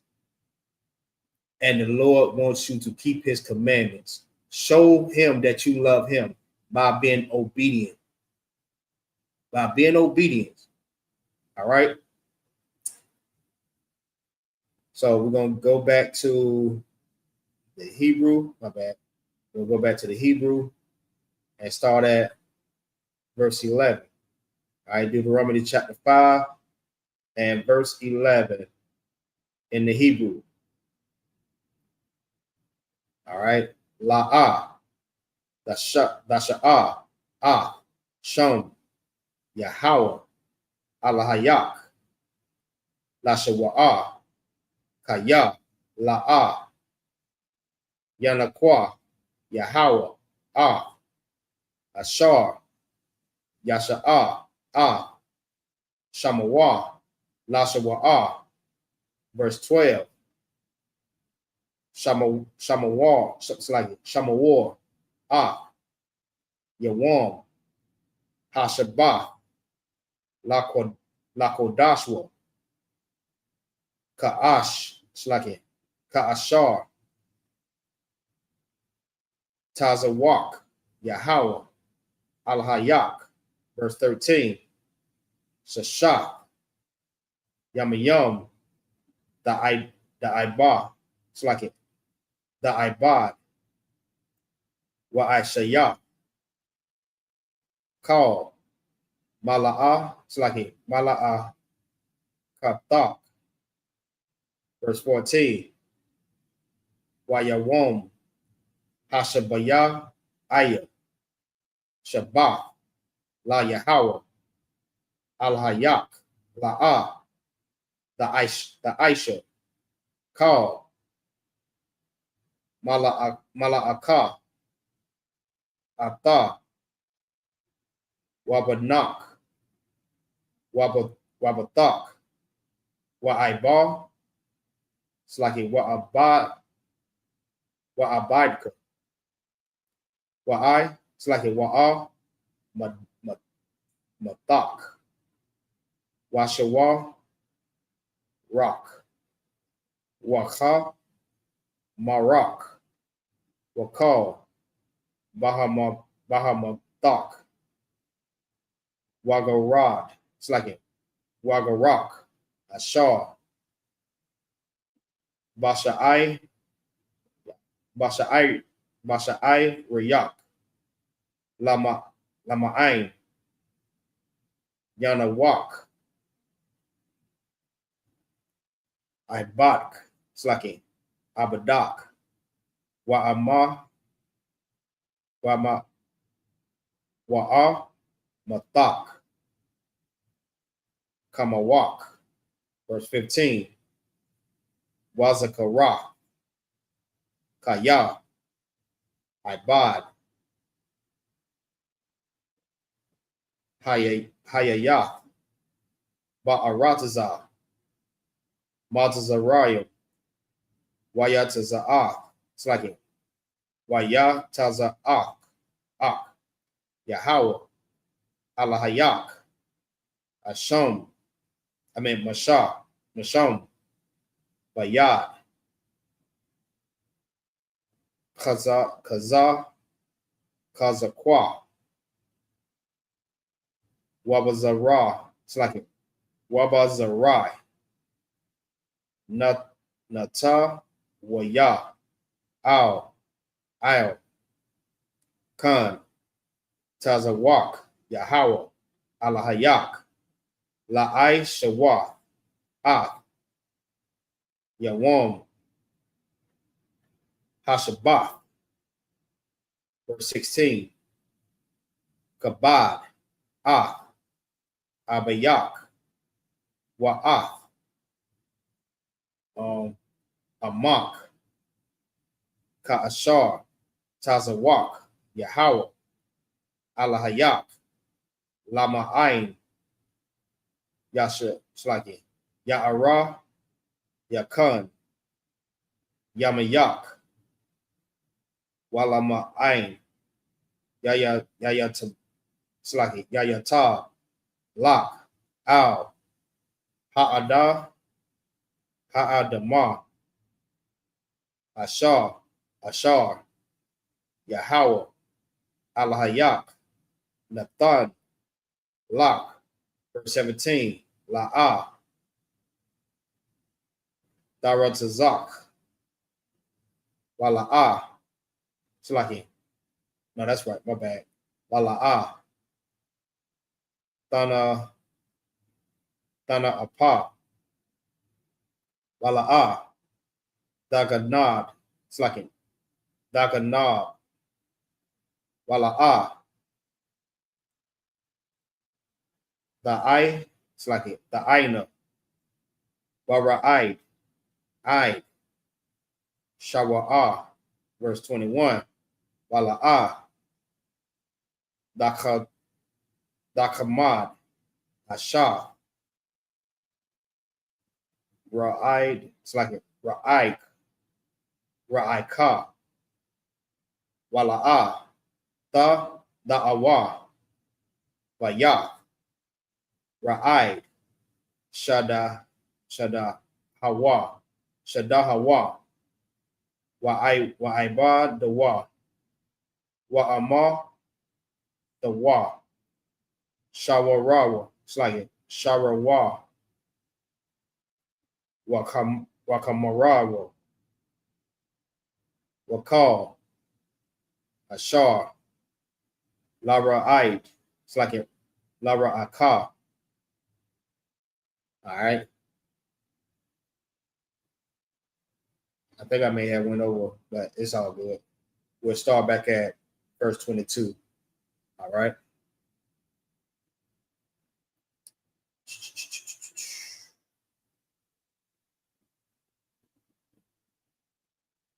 And the Lord wants you to keep his commandments. Show him that you love him by being obedient. By being obedient. All right. So we're going to go back to the Hebrew. My bad. We'll go back to the Hebrew and start at verse 11. All right. Deuteronomy chapter 5 and verse 11 in the Hebrew. All right. La'ah, Dasha'ah, Shom, Yahweh, Alahayak, Lashawa'a, Kaya, La'a, Yanaqua, Yahweh, Ashar, Yasha'a, Shamawa, Lashawa'a, verse 12. Shamawar, it's like Shamawar, Yawam, Hashabah, Lakodashwa, Ka'ash, it's like Ka'ashar, Tazawak, Yahweh, Al-Hayak, verse 13. Shashak, Yamayam, the Iba, it's like the Ibad, Wa Ishaya, Call, Mala'a, it's like Mala'a Kathak, verse 14. Wayawam, Hashabaya, Aya, Shabbath, La Yahweh, Al Hayak, La'a, the Aisha, Call, Mala'aka, Ata, Wabanak, Wabatak, Wa'ibah, it's like Wa'abadka, Wa'i, it's like Wa'a, Matak, Washawa, Rock, Waka, Marak, Wakal, Bahamatak, Wagarad, it's like Wagarak, Ashar, Basha'ai, Rayak, Lama'ain, Yanawak, Ibak, it's like Abadak, Wa'a, Matak, Kamawak, verse 15. Wazakara, Kaya, Ibad, Hayaya, Ba'arataza, Matazarayim, Wayataza'ah, it's like Wayataza'ah, Yahweh, Alahayak, Masham, Bayad, Kazakwa, Wabazara, it's like Wabazarai, Nata, Waya, Al, Khan, Tazawak, Yahweh, Alahayak, La'ai Shawa, Yawam, Hashabath, verse 16. Kabad, Abayak, Wa'ath, Amak, Ka'ashar, Tazawak, Yahweh, Alahayak, Lama'ain, Yasha, Slaki, Ya'ara, Yakan, Yamayak, Walama'ain, Yayata, Lak, Al, Ha'adama, Ashar, Yahweh, Al-Hayak, Nathan, Lak, verse 17, La'ah, Daratazak, Wala'ah, Slaki. No, that's right, my bad. Wala'ah, Thana Apa, Wala'ah, Daganad, Slaki. Daganad, Wala'ah, the Aina, Wara'id, I, Shawa'ah, verse 21, Wala'ah, Dakamad, Ashah, Ra'id, it's like a Ra'ik, Ra'ika, Wala'ah, Da'awa, Wayah, Ra'id, Shada Hawa, Wa'ibad the Wa'amah the Shawarawa, it's like it, Sharawa, Wakamarawa, Wakal, Ashar, Lara'id, it's like it, Lara'aka. All right. I think I may have went over, but it's all good. We'll start back at verse 22. All right.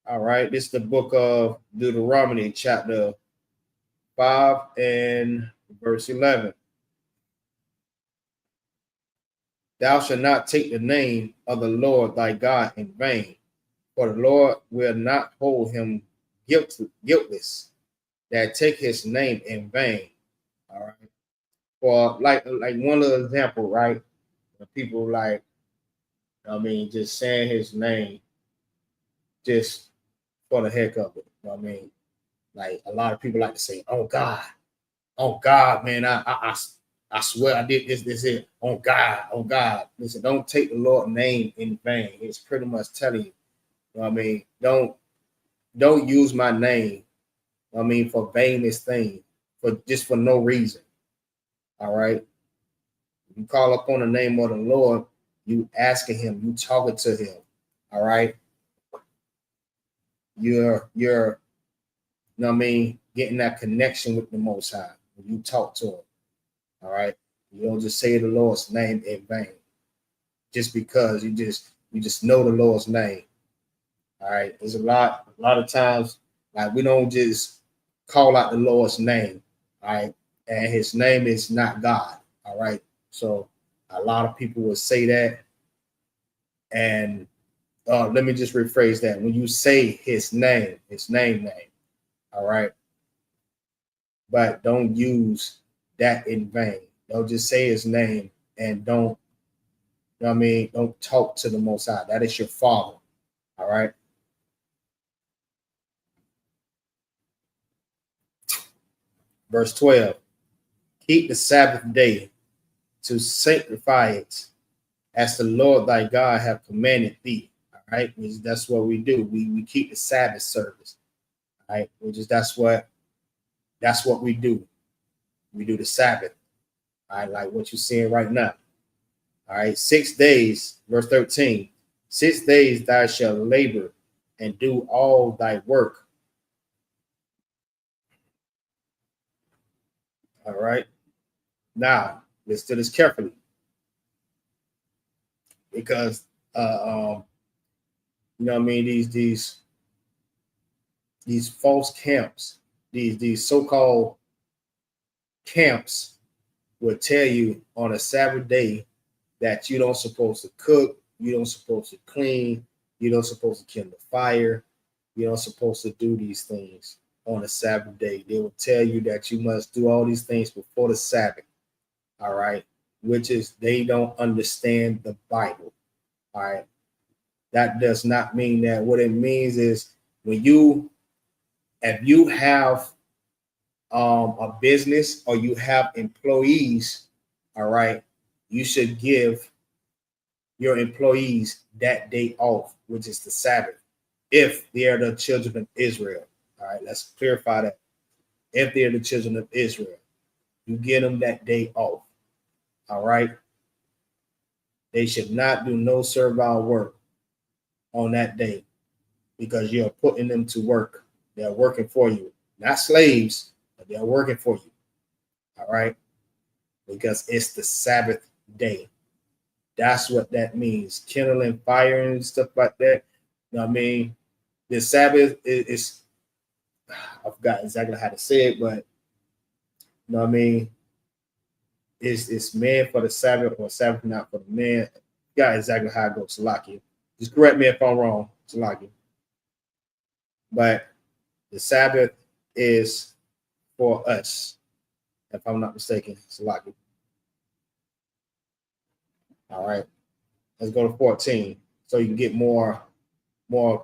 All right. This is the book of Deuteronomy, chapter 5 and verse 11. Thou shalt not take the name of the Lord thy God in vain, for the Lord will not hold him guiltless that take his name in vain. All right. For like one little example, right? People like, I mean, just saying his name just for the heck of it. You know what I mean? Like a lot of people like to say, oh God, man, I swear I did this, it. Oh God. Listen, don't take the Lord's name in vain. It's pretty much telling you, you know what I mean? Don't use my name, I mean, for vainest thing, for no reason. All right. You call upon the name of the Lord, you asking him, you talking to him. All right. You're you know what I mean, getting that connection with the Most High when you talk to him. All right. You don't just say the Lord's name in vain just because you just know the Lord's name. All right. There's a lot of times like we don't just call out the Lord's name. All right. And his name is not God. All right. So a lot of people will say that. And let me just rephrase that. When you say his name, all right. But don't use that in vain. Don't just say his name and don't, you know what I mean, don't talk to the Most High. That is your Father. All right. Verse 12. Keep the Sabbath day to sanctify it, as the Lord thy God have commanded thee. All right. That's what we do. We keep the Sabbath service. All right. That's what we do. We do the Sabbath. All right, like what you're seeing right now. All right, 6 days, verse 13. 6 days thou shalt labor and do all thy work. All right. Now, let's do this carefully. Because you know what I mean, these false camps, these so-called camps will tell you on a Sabbath day that you don't supposed to cook, you don't supposed to clean, you don't supposed to kindle fire, you don't supposed to do these things on a Sabbath day. They will tell you that you must do all these things before the Sabbath. All right, which is they don't understand the Bible. All right, that does not mean that. What it means is if you have a business or you have employees, all right, you should give your employees that day off, which is the Sabbath, if they are the children of Israel. All right, let's clarify that. If they're the children of Israel, you give them that day off. All right. They should not do no servile work on that day because you're putting them to work. They're working for you, not slaves, but they're working for you. All right. Because it's the Sabbath day. That's what that means. Kindling fire and stuff like that. You know what I mean? The Sabbath is I forgot exactly how to say it, but you know what I mean? It's man for the Sabbath or Sabbath not for the man. Got exactly how it goes, Salaki. Just correct me if I'm wrong, Salaki. But the Sabbath is for us, if I'm not mistaken, Salaki. All right. Let's go to 14 so you can get more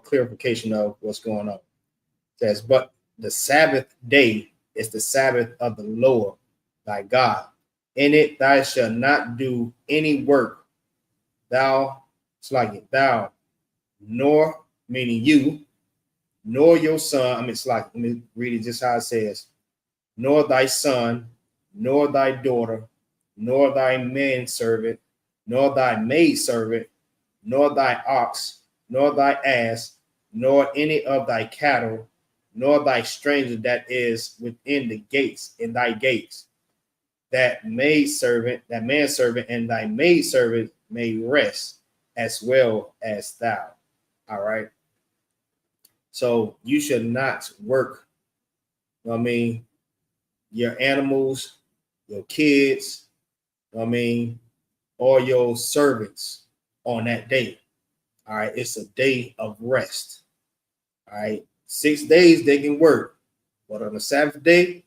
clarification of what's going on. It says, but the Sabbath day is the Sabbath of the Lord thy God. In it thou shalt not do any work, thou, nor, meaning you, nor your son, let me read it just how it says, nor thy son, nor thy daughter, nor thy manservant, nor thy maidservant, nor thy ox, nor thy ass, nor any of thy cattle, nor thy stranger that is within the gates, in thy gates. That manservant, and thy maidservant may rest as well as thou. All right. So you should not work, you know what I mean, your animals, your kids, you know what I mean, or your servants on that day. All right. It's a day of rest. All right. 6 days they can work, but on the Sabbath day,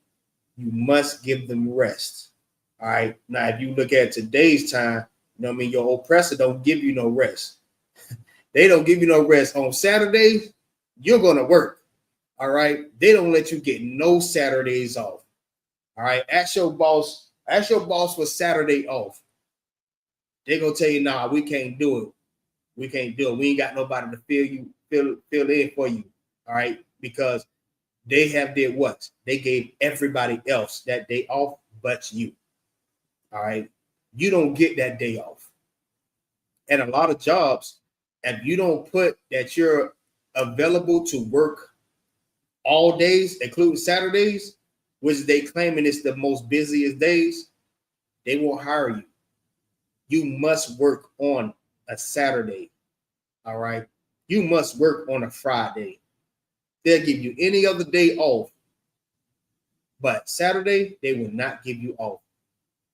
you must give them rest. All right. Now, if you look at today's time, you know what I mean, your oppressor don't give you no rest. They don't give you no rest. On Saturdays, you're going to work. All right. They don't let you get no Saturdays off. All right. Ask your boss for Saturday off. They're going to tell you, nah, we can't do it. We can't do it. We ain't got nobody to fill in for you. All right. Because they have did what? They gave everybody else that day off but you. All right. You don't get that day off. And a lot of jobs, if you don't put that you're available to work all days, including Saturdays, which they claiming is the most busiest days, they won't hire you. You must work on a Saturday. All right. You must work on a Friday. They'll give you any other day off. But Saturday, they will not give you off.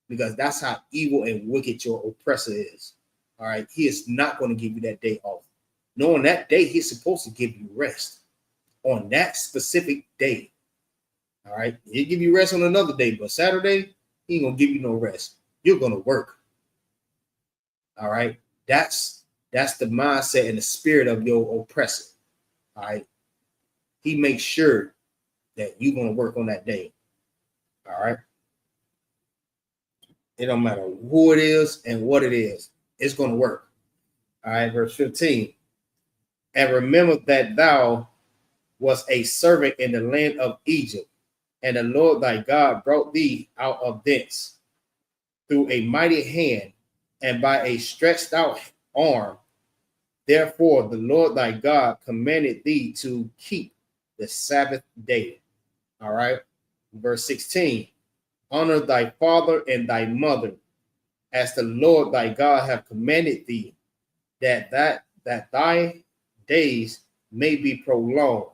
Because that's how evil and wicked your oppressor is. All right. He is not going to give you that day off. No, on that day, he's supposed to give you rest. On that specific day. All right. He'll give you rest on another day. But Saturday, he ain't going to give you no rest. You're going to work. All right. That's the mindset and the spirit of your oppressor. All right. He makes sure that you're going to work on that day. All right. It don't matter who it is and what it is. It's going to work. All right, verse 15. And remember that thou was a servant in the land of Egypt, and the Lord thy God brought thee out of thence through a mighty hand and by a stretched out arm. Therefore, the Lord thy God commanded thee to keep the Sabbath day. All right, verse 16. Honor thy father and thy mother, as the Lord thy God have commanded thee, that thy days may be prolonged,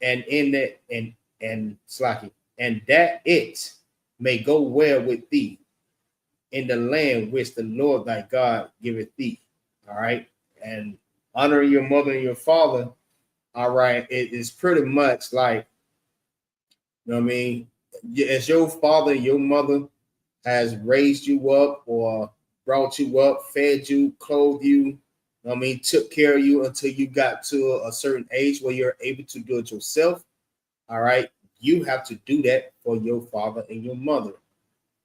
and in it and that it may go well with thee in the land which the Lord thy God giveth thee. All right, and honor your mother and your father. All right, it is pretty much like, you know what I mean, as your father and your mother has raised you up or brought you up, fed you, clothed you, you know what I mean, took care of you until you got to a certain age where you're able to do it yourself. All right. You have to do that for your father and your mother.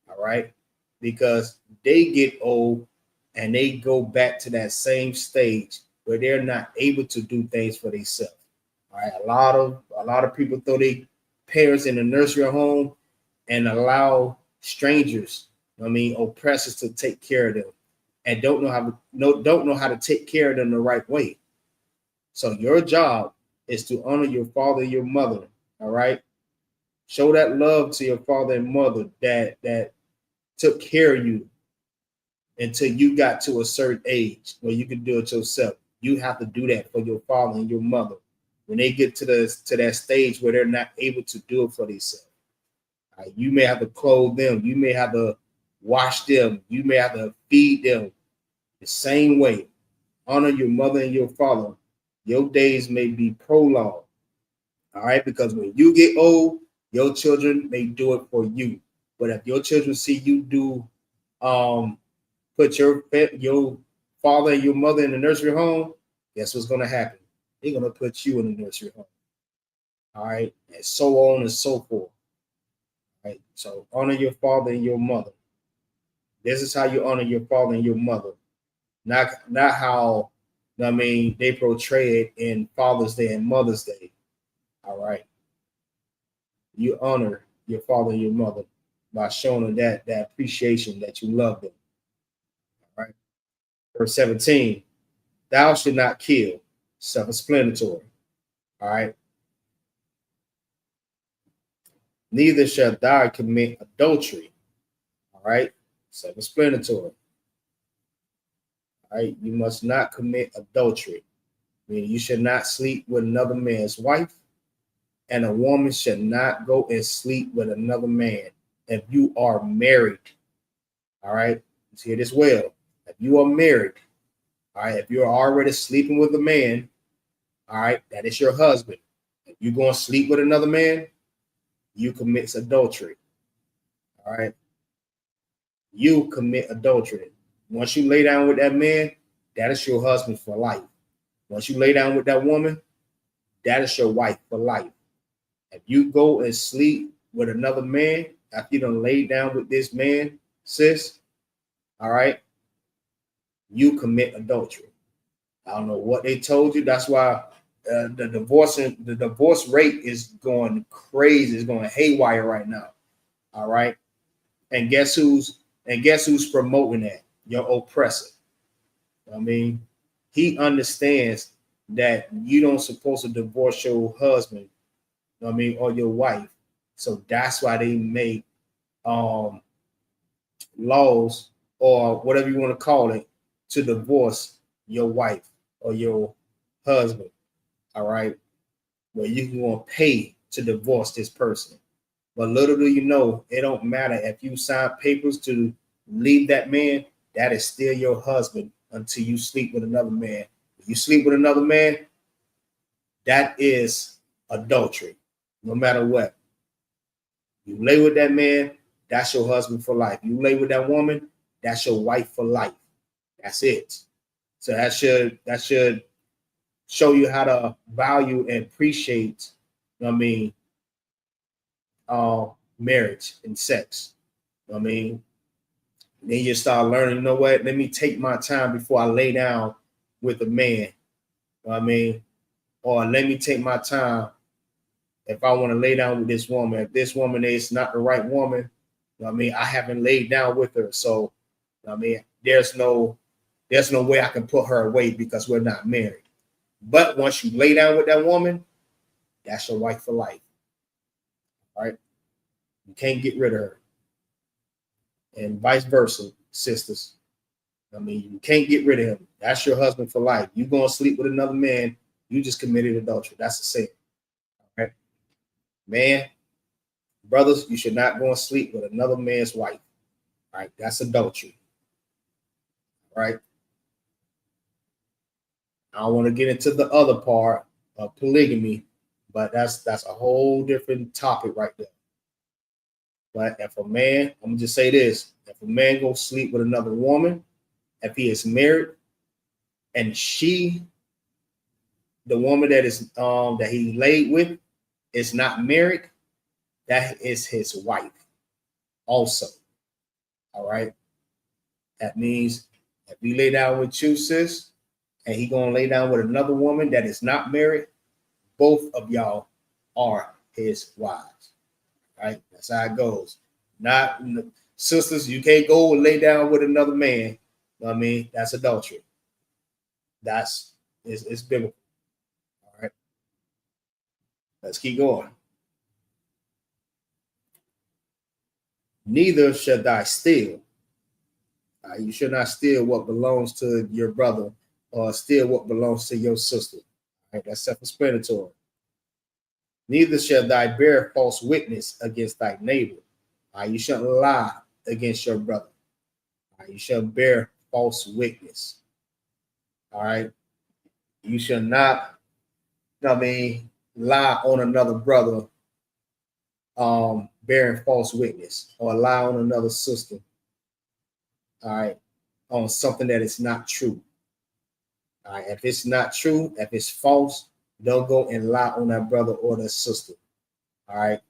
All right. Because they get old and they go back to that same stage where they're not able to do things for themselves. All right. A lot of people throw their parents in the nursery home and allow strangers, I mean, oppressors, to take care of them, and don't know how to take care of them the right way. So your job is to honor your father and your mother. All right. Show that love to your father and mother that took care of you until you got to a certain age where you can do it yourself. You have to do that for your father and your mother when they get to that stage where they're not able to do it for themselves. You may have to clothe them. You may have to wash them. You may have to feed them. The same way, honor your mother and your father. Your days may be prolonged. All right, because when you get old, your children may do it for you. But if your children see you do, put your father and your mother in the nursery home, guess what's going to happen? They're going to put you in the nursery home. All right, and so on and so forth. All right, so honor your father and your mother. This is how you honor your father and your mother, not how they portray it in Father's Day and Mother's Day. All right, you honor your father and your mother by showing them that appreciation, that you love them. All right, verse 17. Thou should not kill, self-explanatory. All right. Neither shall thou commit adultery. All right. Self-explanatory. All right. You must not commit adultery. Meaning you should not sleep with another man's wife, and a woman should not go and sleep with another man if you are married. All right. Let's hear this well. If you are married, all right, if you're already sleeping with a man, all right, that is your husband. If you're going to sleep with another man, you commit adultery. All right. You commit adultery. Once you lay down with that man, that is your husband for life. Once you lay down with that woman, that is your wife for life. If you go and sleep with another man after you done laid down with this man, sis, all right, you commit adultery. I don't know what they told you. That's why the divorce rate is going crazy. It's going haywire right now. All right. And guess who's promoting that? Your oppressor. I mean, he understands that you don't supposed to divorce your husband, or your wife. So that's why they make laws or whatever you want to call it to divorce your wife or your husband. All right. Well, you can go and pay to divorce this person. But little do you know, it don't matter if you sign papers to leave that man, that is still your husband until you sleep with another man. If you sleep with another man, that is adultery, no matter what. You lay with that man, that's your husband for life. You lay with that woman, that's your wife for life. That's it. So that should show you how to value and appreciate, marriage and sex. Then you start learning, you know what? Let me take my time before I lay down with a man. Or let me take my time if I want to lay down with this woman. If this woman is not the right woman, I haven't laid down with her. So, there's no way I can put her away because we're not married. But once you lay down with that woman, that's your wife for life. All right. You can't get rid of her. And vice versa, sisters. You can't get rid of him. That's your husband for life. You going to sleep with another man, you just committed adultery. That's the sin. All right. Man, brothers, you should not go and sleep with another man's wife. All right. That's adultery. All right. I don't want to get into the other part of polygamy, but that's a whole different topic right there. But if a man, I'm gonna just say this: if a man go sleep with another woman, if he is married, and the woman that is that he laid with, is not married, that is his wife. Also, all right. That means if he lay down with you, sis, and he gonna lay down with another woman that is not married, both of y'all are his wives. Right? That's how it goes. Not sisters, you can't go and lay down with another man. That's adultery. It's biblical. All right. Let's keep going. Neither shall thou steal. You should not steal what belongs to your brother or steal what belongs to your sister. All right, that's self-explanatory. Neither shall thy bear false witness against thy neighbor. You shouldn't lie against your brother. You shall bear false witness. All right. You shall not, lie on another brother, bearing false witness, or lie on another sister. All right, on something that is not true. All right, if it's not true, if it's false, don't go and lie on that brother or that sister. All right,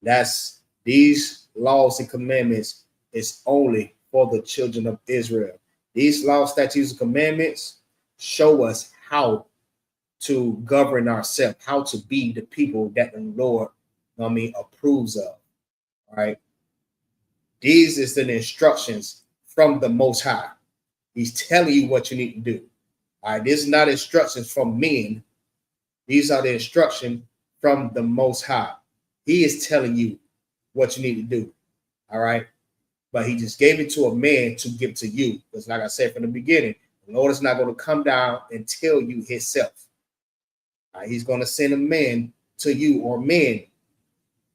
that's these laws and commandments is only for the children of Israel. These laws, statutes, and commandments show us how to govern ourselves, how to be the people that the Lord, approves of. All right. These is the instructions from the Most High. He's telling you what you need to do. All right. This is not instructions from men. These are the instructions from the Most High. He is telling you what you need to do. All right. But he just gave it to a man to give to you. Because like I said from the beginning, the Lord is not going to come down and tell you himself. All right, he's going to send a man to you or men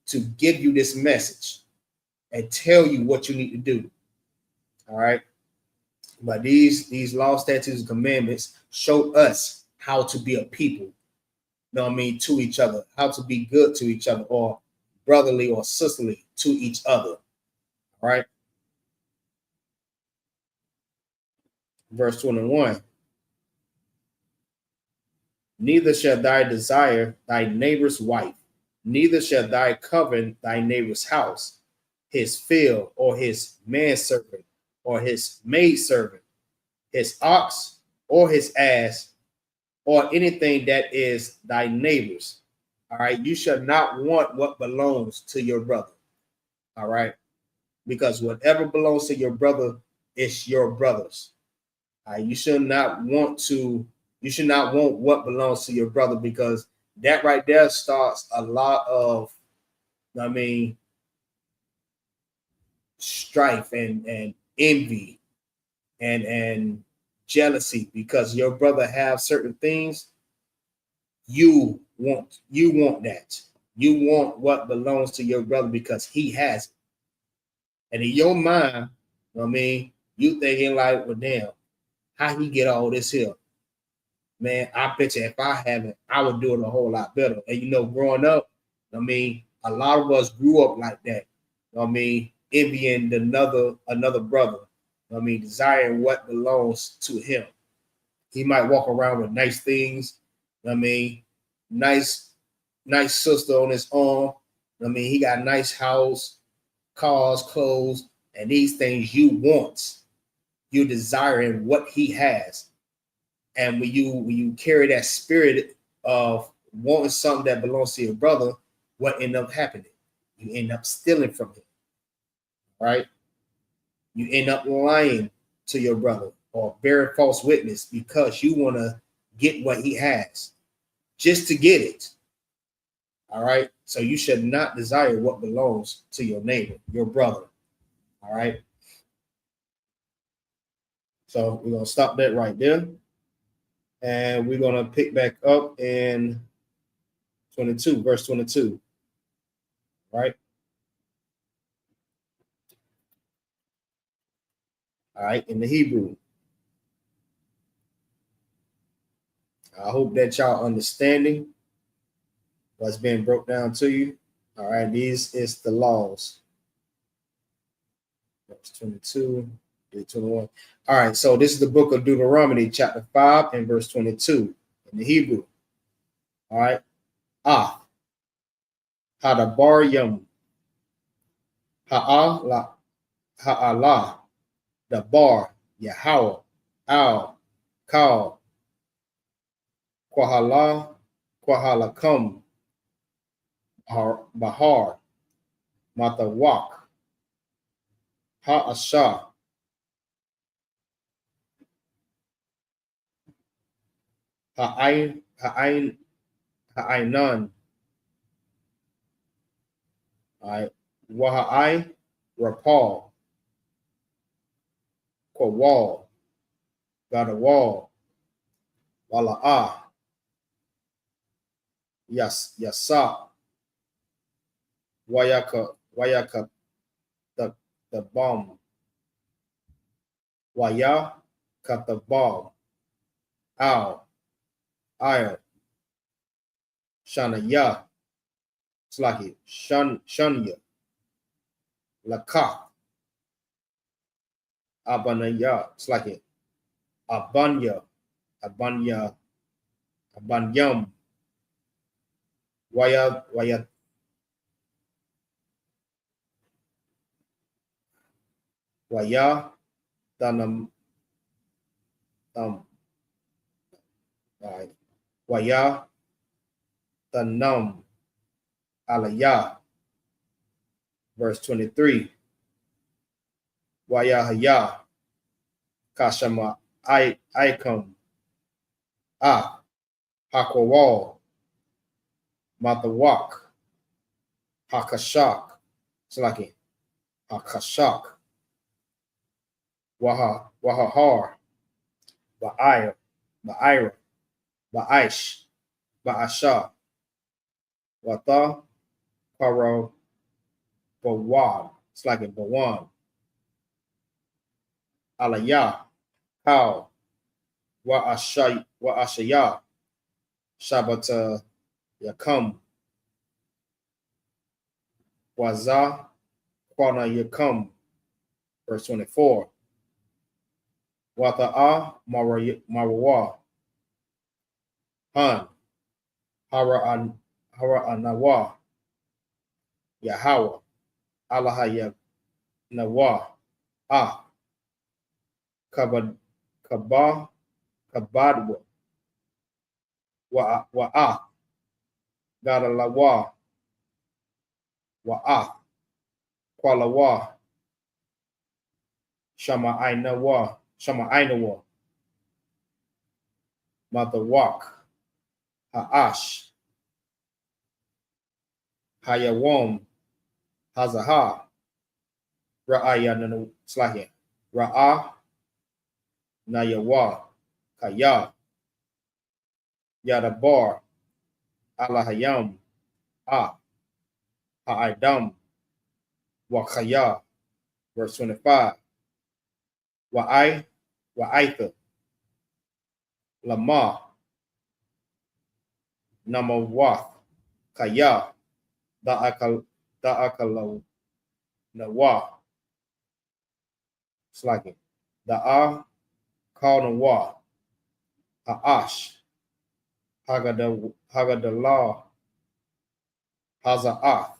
to give you this message and tell you what you need to do. All right. But these law, statutes, and commandments show us how to be a people, to each other, how to be good to each other, or brotherly or sisterly to each other. All right. Verse 21. Neither shall thy desire thy neighbor's wife, neither shall thy covet thy neighbor's house, his field, or his manservant, or his maidservant, his ox, or his ass, or anything that is thy neighbor's. All right. You shall not want what belongs to your brother. All right. Because whatever belongs to your brother is your brother's. You should not want what belongs to your brother, because that right there starts a lot of, strife and envy and jealousy, because your brother have certain things. You want that. You want what belongs to your brother because he has it. And in your mind, you thinking like, well, damn, how he get all this here? Man, I bet you if I haven't, I would do it a whole lot better. And growing up, a lot of us grew up like that. Envying another brother. Desiring what belongs to him. He might walk around with nice things. Nice sister on his arm. He got a nice house, cars, clothes, and these things you want. You desiring what he has. And when you carry that spirit of wanting something that belongs to your brother, what end up happening? You end up stealing from him, right? You end up lying to your brother or bearing false witness because you want to get what he has just to get it. All right. So you should not desire what belongs to your neighbor, your brother. All right. So we're going to stop that right there. And we're going to pick back up in 22, verse 22. Right. All right. In the Hebrew. I hope that y'all understanding what's being broke down to you. All right. These is the laws. Verse 22, 21. All right. So this is the book of Deuteronomy, chapter 5 and verse 22 in the Hebrew. All right. Hadabar Yom. Ha'Allah. The bar. Yahweh. Al. Kal. Kwahala. Kwahalakum. Bahar. Matawak. Ha'asha. Ha'ainan. All right. Waha'ai. Rapal. wall, got a wall. Wala'a, Yasa, Wayaka, the bomb. Waya, cut the bomb. Ow, Io, Shana, Slaki, Shunya, Laka, Abanaya, Slaki, Abanya, Abanyam, Waya, Danam, all right, Waya, Danam, Alaya, verse 23. Wayahaya, Kashama, Icum, Hakawal, Matawak, Hakashak, Slaki, Hakashak, Wahahar, Ba'ir, Ba'ish, Ba'asha, Wata, Paro, Bawad, Slaki, Bawan, Alaya, How, Wa'ashaya, Shabbath, Yakam, Waza, Kwana Yakam, verse 24. Wata'a, Marawa, Han, Hara Anawa, Yahweh, Allah Nawa, Kabadwa, Wa'a, Gadalawa, Wa'a, Kwalawa, Shama'ainawa, Matawak, Ha'ash, Hayawam, Hazaha, Ra'aya Slahi, Ra'a, Nayawa, Kaya, Yadabar, Alahayam, Ha'idam, Wakaya, verse 25. Wa'aitha, Lama, Namawath, Kaya, Da'akalaw, Nawa, Slaki, Da'a, Kalnawa, Ha'ash, Hagadalah, Haza'ath.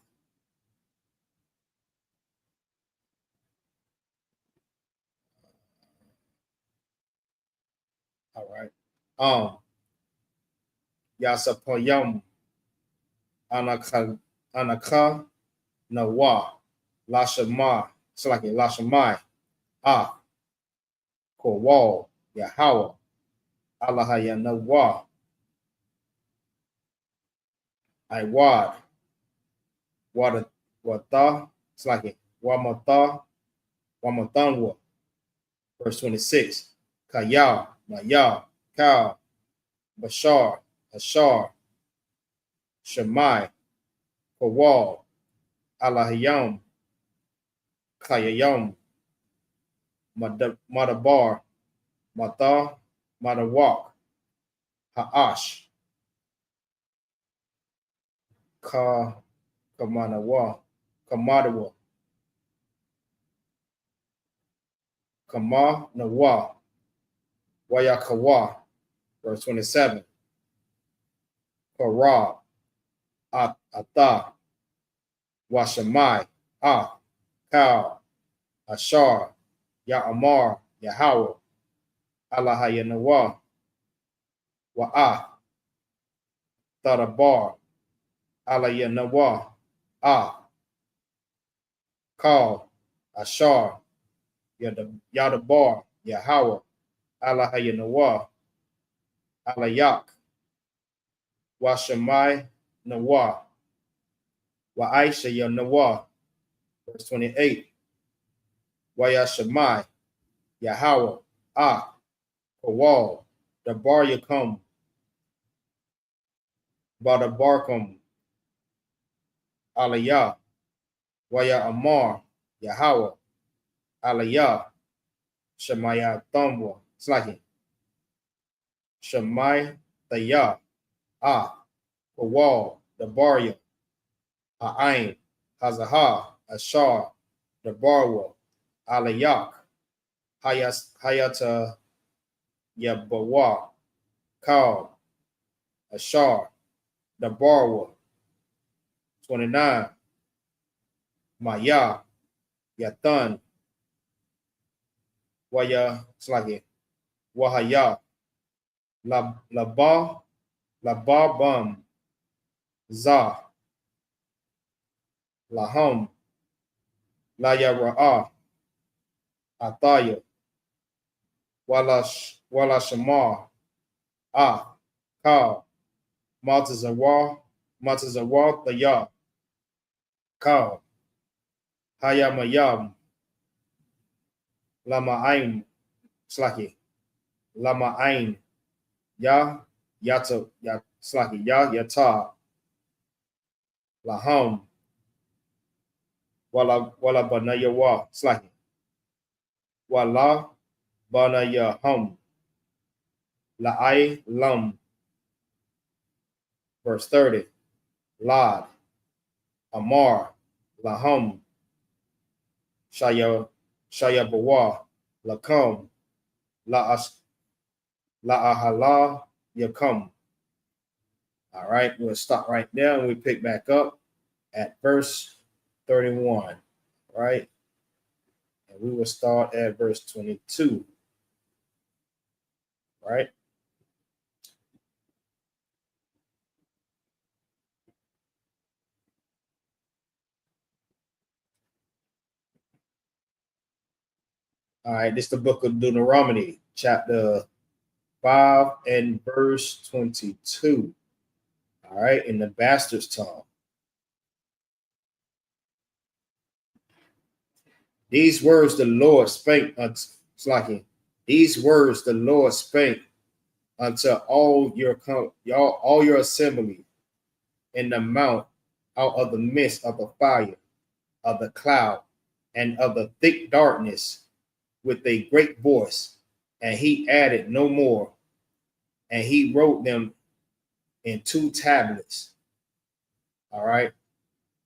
All right. Yasapoyam, Anaka, Nawa, Lashama, Slaki, Lashamai, Kowal, Yahweh, Allahaya Nawa, Iwad, Wata, Slaki, Wamatanwa, verse 26. Kaya, Maya, Ka, Bashar, Ashar, Shemai, Kowal, Allahayam, Kayayam, Madabar, Mata, Madawak, Ha'ash, Kamadawa, Kamanawa, Wayakawa, verse 27. Kara, Ata, Washamai, Kal, Ashar, Ya'amar, Yahweh, Allahayanawa, Wa'a, Tarabar, Alayanawa, Kal, Ashar, Yadabar, Yahweh, Allahayanawa, Alayak, Washamai, Nawa, Wa'aisha Nawa, verse 28. Wayashamai, Yahweh, Kawal, the bar Yakum, Bada Barkum, Aliyah, Waya Amar, Yahweh, Aliyah, Shemaya Thumwa, it's like it. Shemai Thayah, Kawal, the Barya, A'ain, Hazahah, Ashar, the Barwa, Alayak, Hayata Yabawa, Kal, Ashar, the Barwa, 29, Maya, Yathan, Waya, it's like it, Wahaya, Labah, Lababam, Zah, Laham, Layara'ah, Athaya, Wala Shamar, Kal, Maltazawar, Thayah, Kal, Hayamayam, Lama'ain, Slaki, Lama'ain, Yata, Slaki, Yata, Laham, Wala Banayawa, Slaki, Wala Banayahum, La'ai Lam, verse 30, Lad, Amar, Laham, Shayabawa, Lakam, La'ahala Yakum. All right, we'll stop right there and we pick back up at verse 31. Right? And we will start at verse 22. Right? All right, this is the book of Deuteronomy, chapter 5 and verse 22. All right, in the bastard's tongue. These words the Lord spake unto Slaki. These words the Lord spake unto all your assembly in the mount out of the midst of the fire, of the cloud, and of the thick darkness with a great voice. And he added no more. And he wrote them in 2 tablets, all right,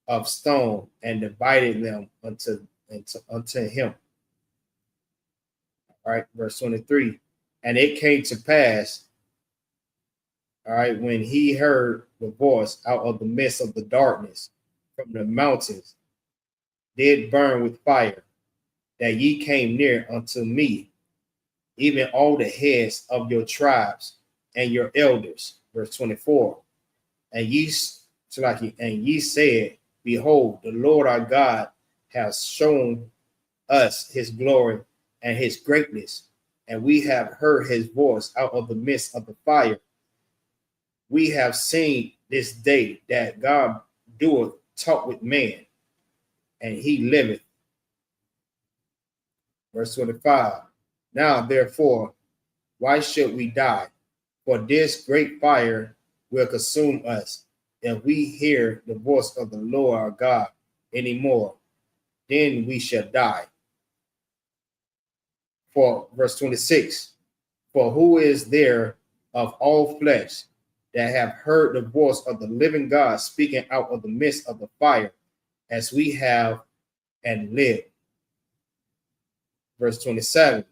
of stone, and divided them unto him. All right, verse 23. And it came to pass, all right, when he heard the voice out of the midst of the darkness from the mountains did burn with fire, that ye came near unto me, even all the heads of your tribes and your elders. Verse 24. And ye said, behold, the Lord our God has shown us his glory and his greatness, and we have heard his voice out of the midst of the fire. We have seen this day that God doeth talk with man, and he liveth. Verse 25. Now, therefore, why should we die? For this great fire will consume us, if we hear the voice of the Lord our God anymore, then we shall die. For verse 26, for who is there of all flesh that have heard the voice of the living God speaking out of the midst of the fire, as we have and live? Verse 27,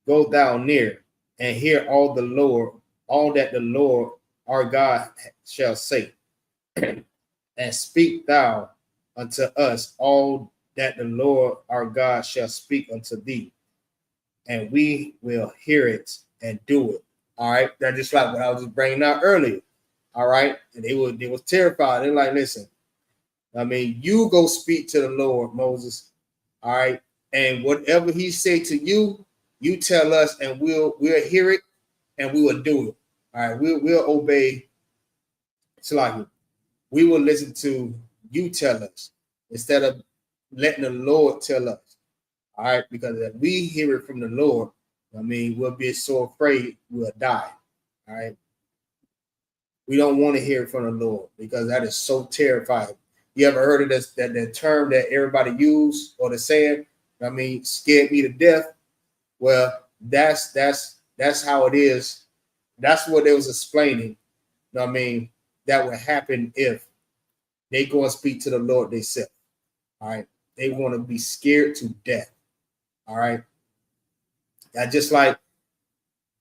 go thou near and hear all that the Lord our God shall say, and speak thou unto us all that the Lord our God shall speak unto thee, and we will hear it and do it. All right, that's just like what I was just bringing out earlier. All right, and they was terrified. They're like, listen, I mean, you go speak to the Lord, Moses. All right, and whatever he say to you, you tell us, and we'll hear it and we will do it. All right, we'll obey. It's like we will listen to you tell us instead of letting the Lord tell us. All right, because if we hear it from the Lord, I mean, we'll be so afraid we'll die. All right. We don't want to hear it from the Lord because that is so terrifying. You ever heard of this, that term that everybody use, or the saying, I mean, scared me to death? Well, that's how it is. That's what they was explaining. You know what I mean? That would happen if they go and speak to the Lord themselves. All right. They want to be scared to death. All right. That just like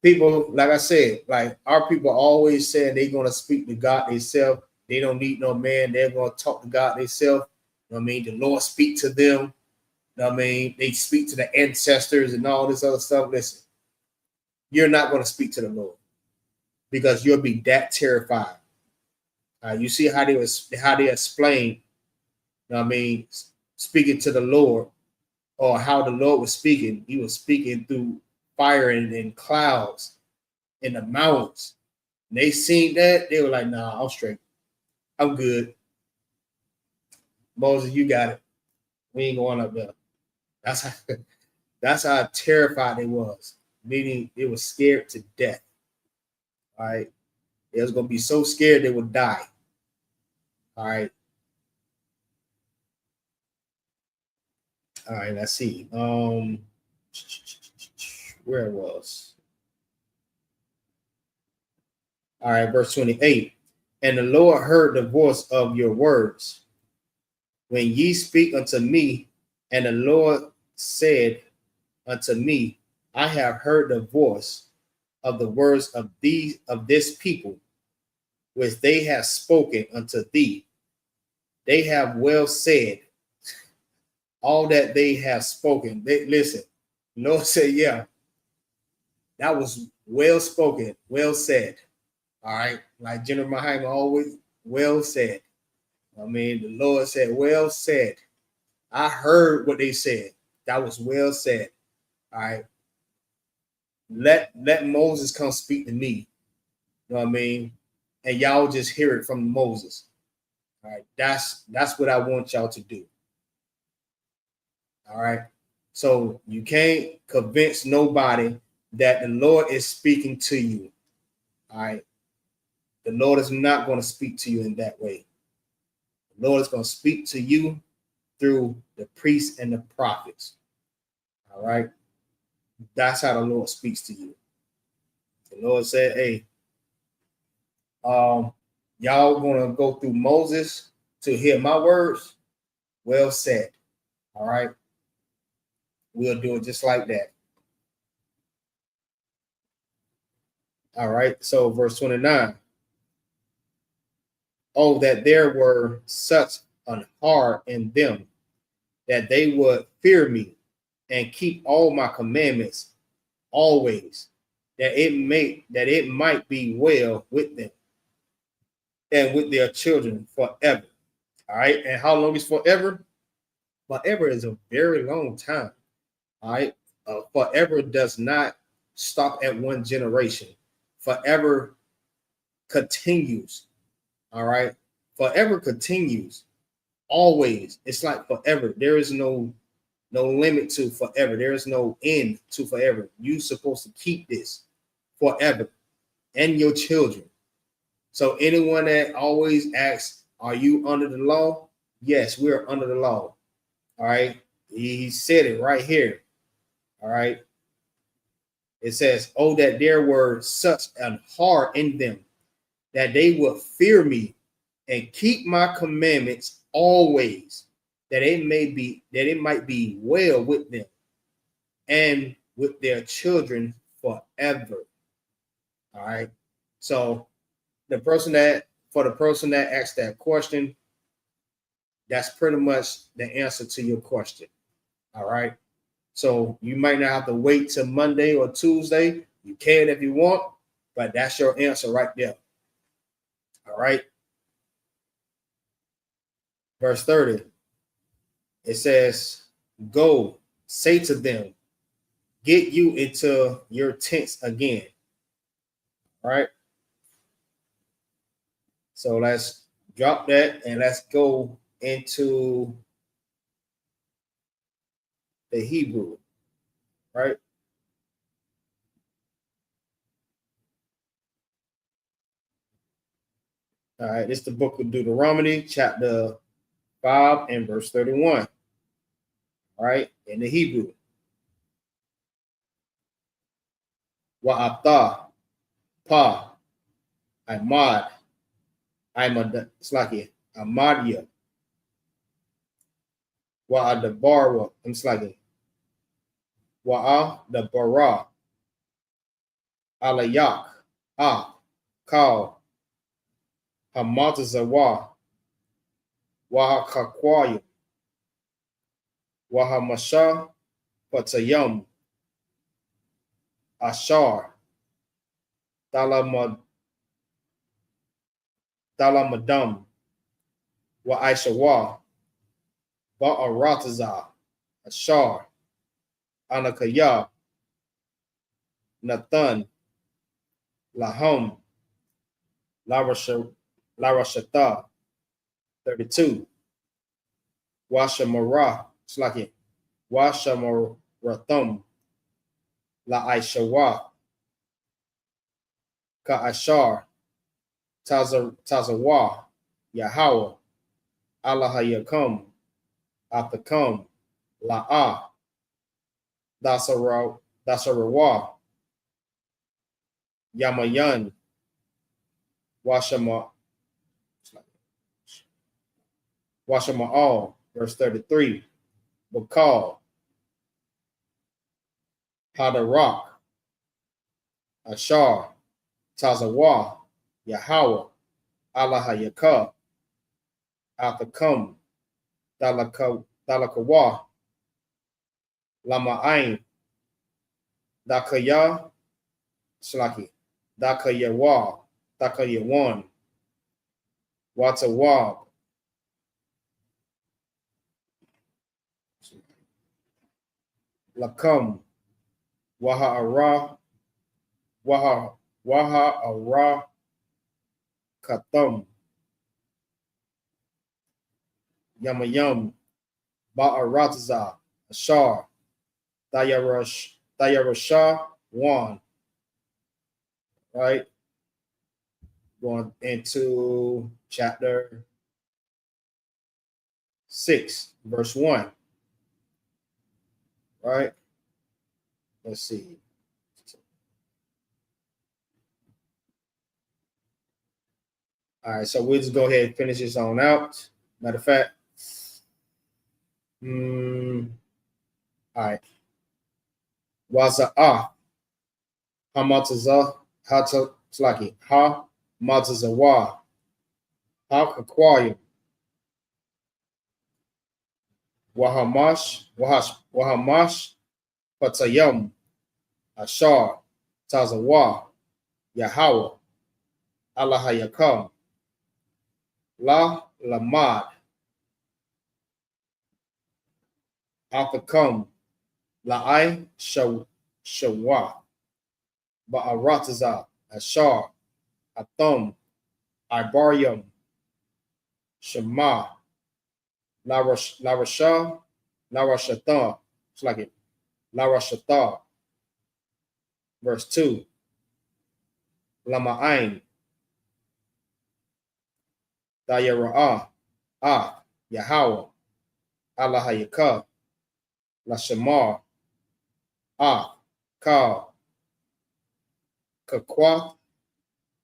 people, like I said, like our people always saying they're going to speak to God themselves. They don't need no man. They're going to talk to God themselves. You know what I mean? The Lord speak to them. You know what I mean? They speak to the ancestors and all this other stuff. Listen, you're not going to speak to the Lord because you'll be that terrified. You see how they explain, you know what I mean, speaking to the Lord, or how the Lord was speaking. He was speaking through fire and clouds in the mountains. And they seen that, they were like, nah, I'm straight. I'm good. Moses, you got it. We ain't going up there. That's how terrified they was. Meaning they were scared to death. All right. They was gonna be so scared they would die. All right. All right, let's see. Where it was. All right, verse 28. And the Lord heard the voice of your words when ye speak unto me, and the Lord said unto me, I have heard the voice of the words of this people, which they have spoken unto thee. They have well said all that they have spoken. Listen, the Lord said, yeah, that was well spoken, well said. All right, like General Mahima always, well said. I mean, the Lord said, well said. I heard what they said. That was well said. All right. Let Moses come speak to me. You know what I mean? And y'all just hear it from Moses. All right. That's what I want y'all to do. All right. So you can't convince nobody that the Lord is speaking to you. All right. The Lord is not going to speak to you in that way. The Lord is going to speak to you through the priests and the prophets. All right. That's how the Lord speaks to you. The Lord said, hey, y'all gonna go through Moses to hear my words? Well said. All right. We'll do it just like that. All right. So verse 29. Oh, that there were such an heart in them that they would fear me and keep all my commandments always, that it might be well with them and with their children forever. All right. And how long is forever? Forever is a very long time. All right. Forever does not stop at one generation. Forever continues. All right. Forever continues. Always. It's like forever. There is no limit to forever. There is no end to forever. You're supposed to keep this forever, and your children. So anyone that always asks, are you under the law? Yes, we're under the law. All right. He said it right here. All right. It says, oh, that there were such an heart in them that they would fear me and keep my commandments always, that it might be well with them and with their children forever. All right. So for the person that asked that question, that's pretty much the answer to your question. All right. So you might not have to wait till Monday or Tuesday. You can if you want, but that's your answer right there. All right. Verse 30. It says, go, say to them, get you into your tents again. All right. So let's drop that and let's go into the Hebrew, right? All right, this is the book of Deuteronomy, chapter 5 and verse 31. All right, in the Hebrew. Wa'ata, pa, Imad, Slaki, Amadia, Wa'adabarwa, Slaki, Wa'adabara, Alayak, Kal, Hamatazawa, Wahakakwaya, Wahamasha, Patayam, Ashar, Dalamadam, Wa'aishawa, Ba'arataza, Ashar, Anakaya, Nathan, Laham, Larashata, 32. Washamara, Slaki, Washamaratham, La Aishawa, Ka'ashar, Tazawa, Yahweh, Allahayakam, Athakam, La'ah, Dasarawa, Yamayan, Washama'al, verse 33. Bakal, Hadarak, Ashar, Tazawa, Yahweh, Allahayakah, Athakam, Dalakawa, Lama'ain, Dakaya, Slaki, Dakayawa, Dakayawan, Watawab, Lakam, Waha'ara, Waha'ara, Katham, Yamayam, Ba'arataza, Ashar, Dayarashah, 1. Right? Going into chapter 6, verse 1. Right? Let's see. All right, so we'll just go ahead and finish this on out. Matter of fact, all right. Waza'ah, Hamataza, Hatalaki, Ha, Matazawa, Ha Kakwayim, Wahamash, Patayam, Ashar, Tazawa, Yahweh, Allahayakam, La Lamad, Athakam, La'ai Shawa, Ba'arataza, Ashar, Atham, Ibarium, Shema, Larashah, Larashata, it's like it, Larashata, verse 2, Lama'ain, Dayara'ah, Yahweh, Allahayakah, Lashamar, Ka, Kakwa,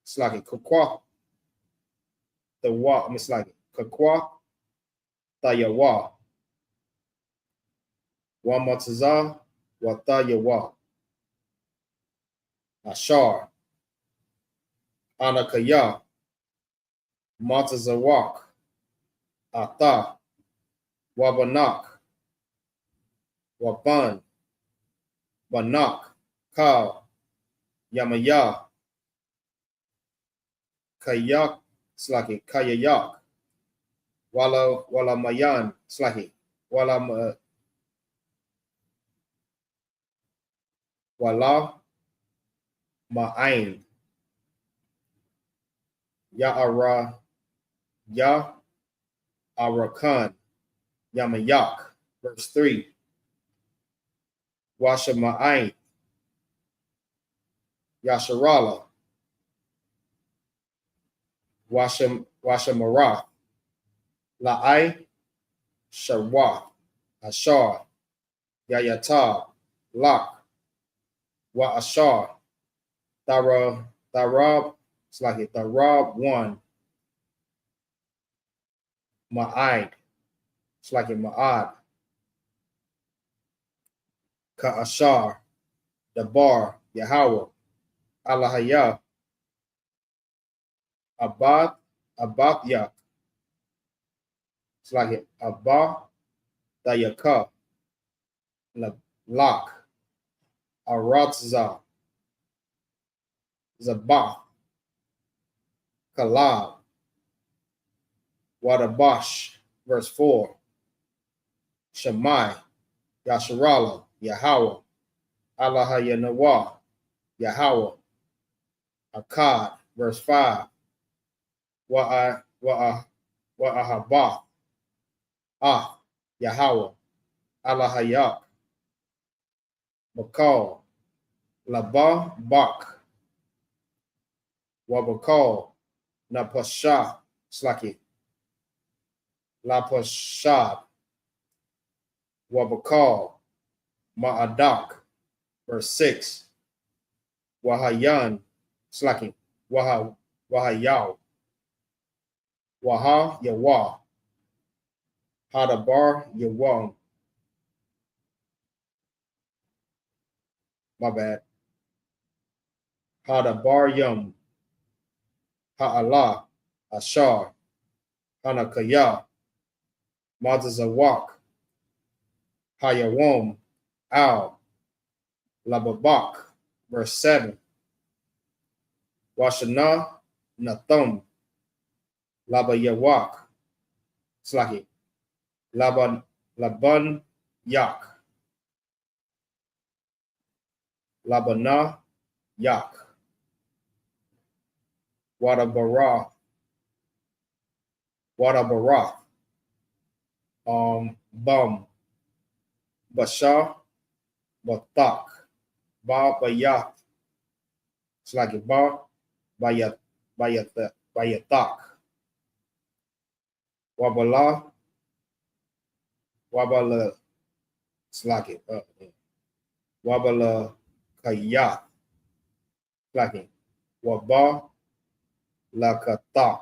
it's like it, Kakwa, the wa, it's like it, Kakwa, Tayawa, Wamataza, Watayawa, Ashar, Anakaya, Matazawak, Ata, Wabanak, Waban, Banak, Kal, Yamaya, Kayak, Slaki, Kayayak, Wala Mayan, Slaki, Wala Ma'ain, Arakan, Yamayak, verse 3. Washama'ain, Yasharala, Washamarath, La'ai, Sharwath, Ashar, Yayatab, Lak, Wa'ashar, Tharab, it's like it, Tharab 1, Ma'aid, it's like it, Ma'ad, Ka'ashar, Dabar, Yahweh, Allahayah, Abath, it's like it, Abba, Dayaka, Lak, Aratzah, Zabath, Kalab, Wadabash, verse 4, Shammai, Yasharala, Yahweh, Allahayanawa, Yahweh, Akkad, verse 5, Wa'ahabath, Yahweh, Allahayah, Bakal, Labah, Bak, Wabakal, Napashah, Slaki, Lapashad, Wabakal, Ma'adak, verse 6, Wahayan, Slaki, Wahayaw, Waha, Yawah, Hadabar, Yawam, my bad, Hadabar Yum, Ha'Allah, Ashar, Hanakayah, Mazazawak, Hayawam, Al, Lababak, verse 7, Washana, Nathum, Labayawak, Slaki, Laban Yak, Labana Yak, Wadabarah, Bum, Bashar, Batak, Ba Bayat, it's like a bar, Bayatak, Wabala, it's like it, Wabala Kayat, like it, Waba, Lakatak,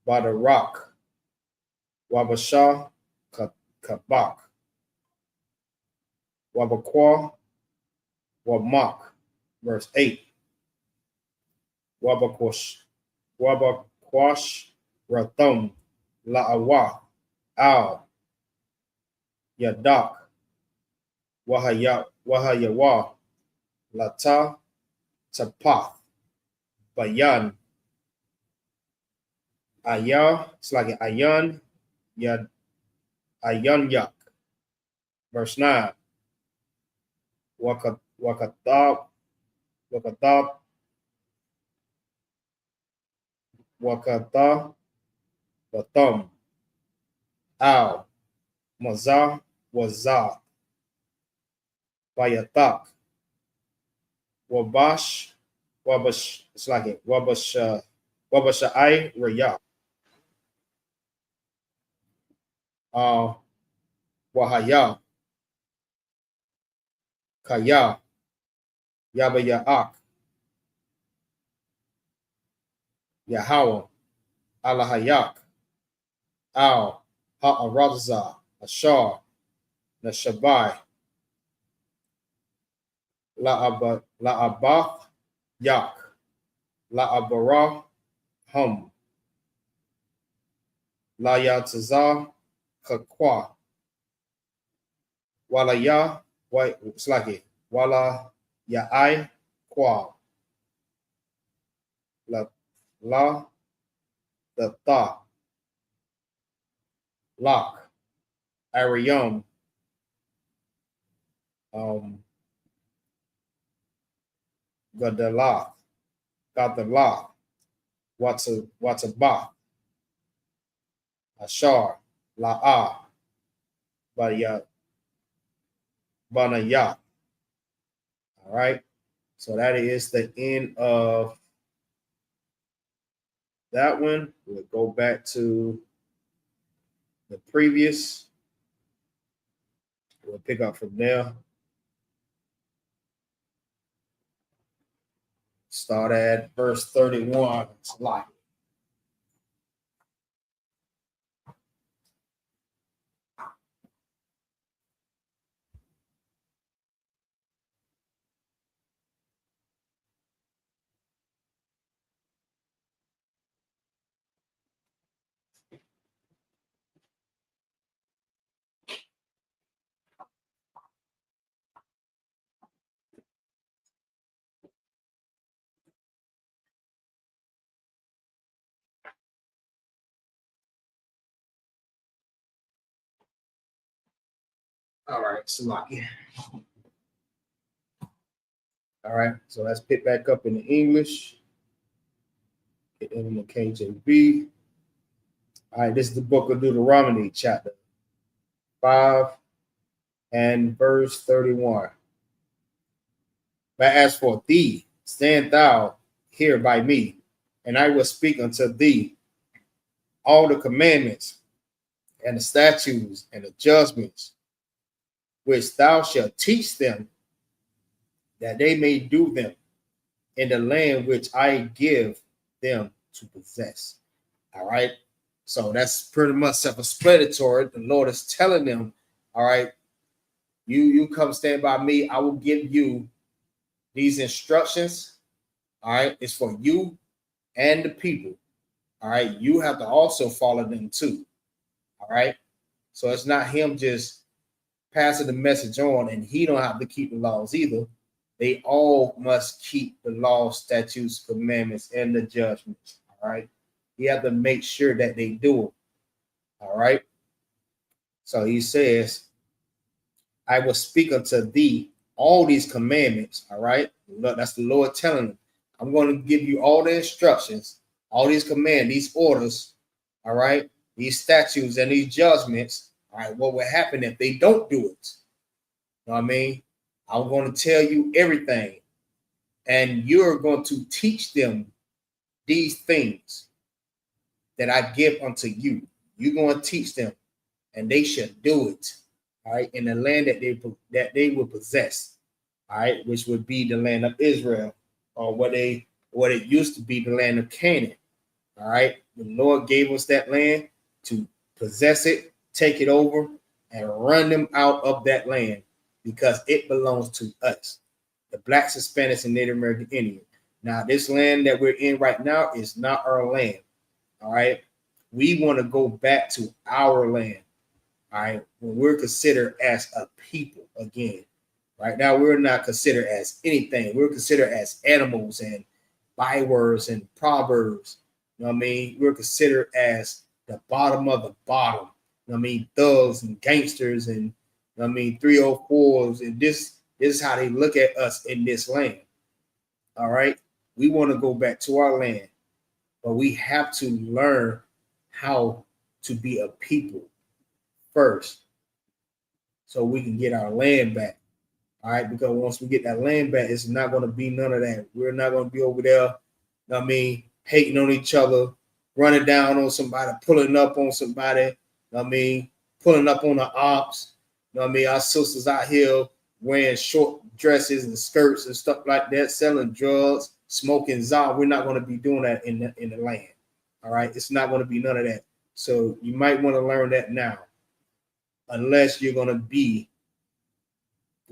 Badarak, Wabasha, Kabak, Wabakwa, Wamak, verse 8, Wabakwash, Rathum, La'awa, Al, Yadak, Wahayawa, Lata, Tapath, Bayan, Ayah, it's like Ayan, Yad, Ayan Yak, verse 9, Wakatab, Bathum, Al, Mazah, Wazah, Bayatak, Wabash, it's like it, Wabashai, Raya, Wahaya, Kaya, Yabayaak, Yahweh, Alahayak, Al, Ha'arazah, Ashar, Nashabai, La'abath, Yak, La'abarah, Hum, Layatazah, Kakwa, Walaya, it's like it, Wala Ya'ai, Kwa, La, the Tha, Lak, Arium, Gadalath, Watabah, Ashar, La'ah, Banayah. All right. So that is the end of that one. We'll go back to the previous. We'll pick up from there. Start at verse 31. It's like all right, Salaki. All right, so let's pick back up in the English. Get in the KJV. All right, this is the book of Deuteronomy, chapter 5 and verse 31. But as for thee, stand thou here by me, and I will speak unto thee all the commandments and the statutes and the judgments which thou shalt teach them, that they may do them in the land which I give them to possess. All right. So that's pretty much self-explanatory. The Lord is telling them, all right, you come stand by me. I will give you these instructions. All right. It's for you and the people. All right. You have to also follow them too. All right. So it's not him just passing the message on and he don't have to keep the laws either. They all must keep the laws, statutes, commandments, and the judgments. All right. You have to make sure that they do it. All right. So he says, I will speak unto thee all these commandments. All right. Look, that's the Lord telling them. I'm going to give you all the instructions, all these commands, these orders. All right. These statutes and these judgments. All right. What will happen if they don't do it? You know what I mean? I'm going to tell you everything. And you're going to teach them these things that I give unto you. You're going to teach them, and they should do it. All right, in the land that they will possess. All right, which would be the land of Israel, or what it used to be, the land of Canaan. All right, the Lord gave us that land to possess it, take it over, and run them out of that land because it belongs to us, the Blacks, Hispanics, and Native American Indian. Now, this land that we're in right now is not our land. All right, we want to go back to our land. All right, when we're considered as a people again. Right now, we're not considered as anything. We're considered as animals and bywords and proverbs. You know what I mean? We're considered as the bottom of the bottom. You know what I mean? Thugs and gangsters and, you know what I mean, 304s. And this is how they look at us in this land. All right. We want to go back to our land, but we have to learn how to be a people first so we can get our land back. All right, because once we get that land back, it's not going to be none of that. We're not going to be over there, you know what I mean, hating on each other, running down on somebody, pulling up on somebody, you know what I mean, pulling up on the ops. You know what I mean? Our sisters out here wearing short dresses and skirts and stuff like that, selling drugs, smoking ZAR. We're not going to be doing that in the land. All right, it's not going to be none of that. So you might want to learn that now, unless you're going to be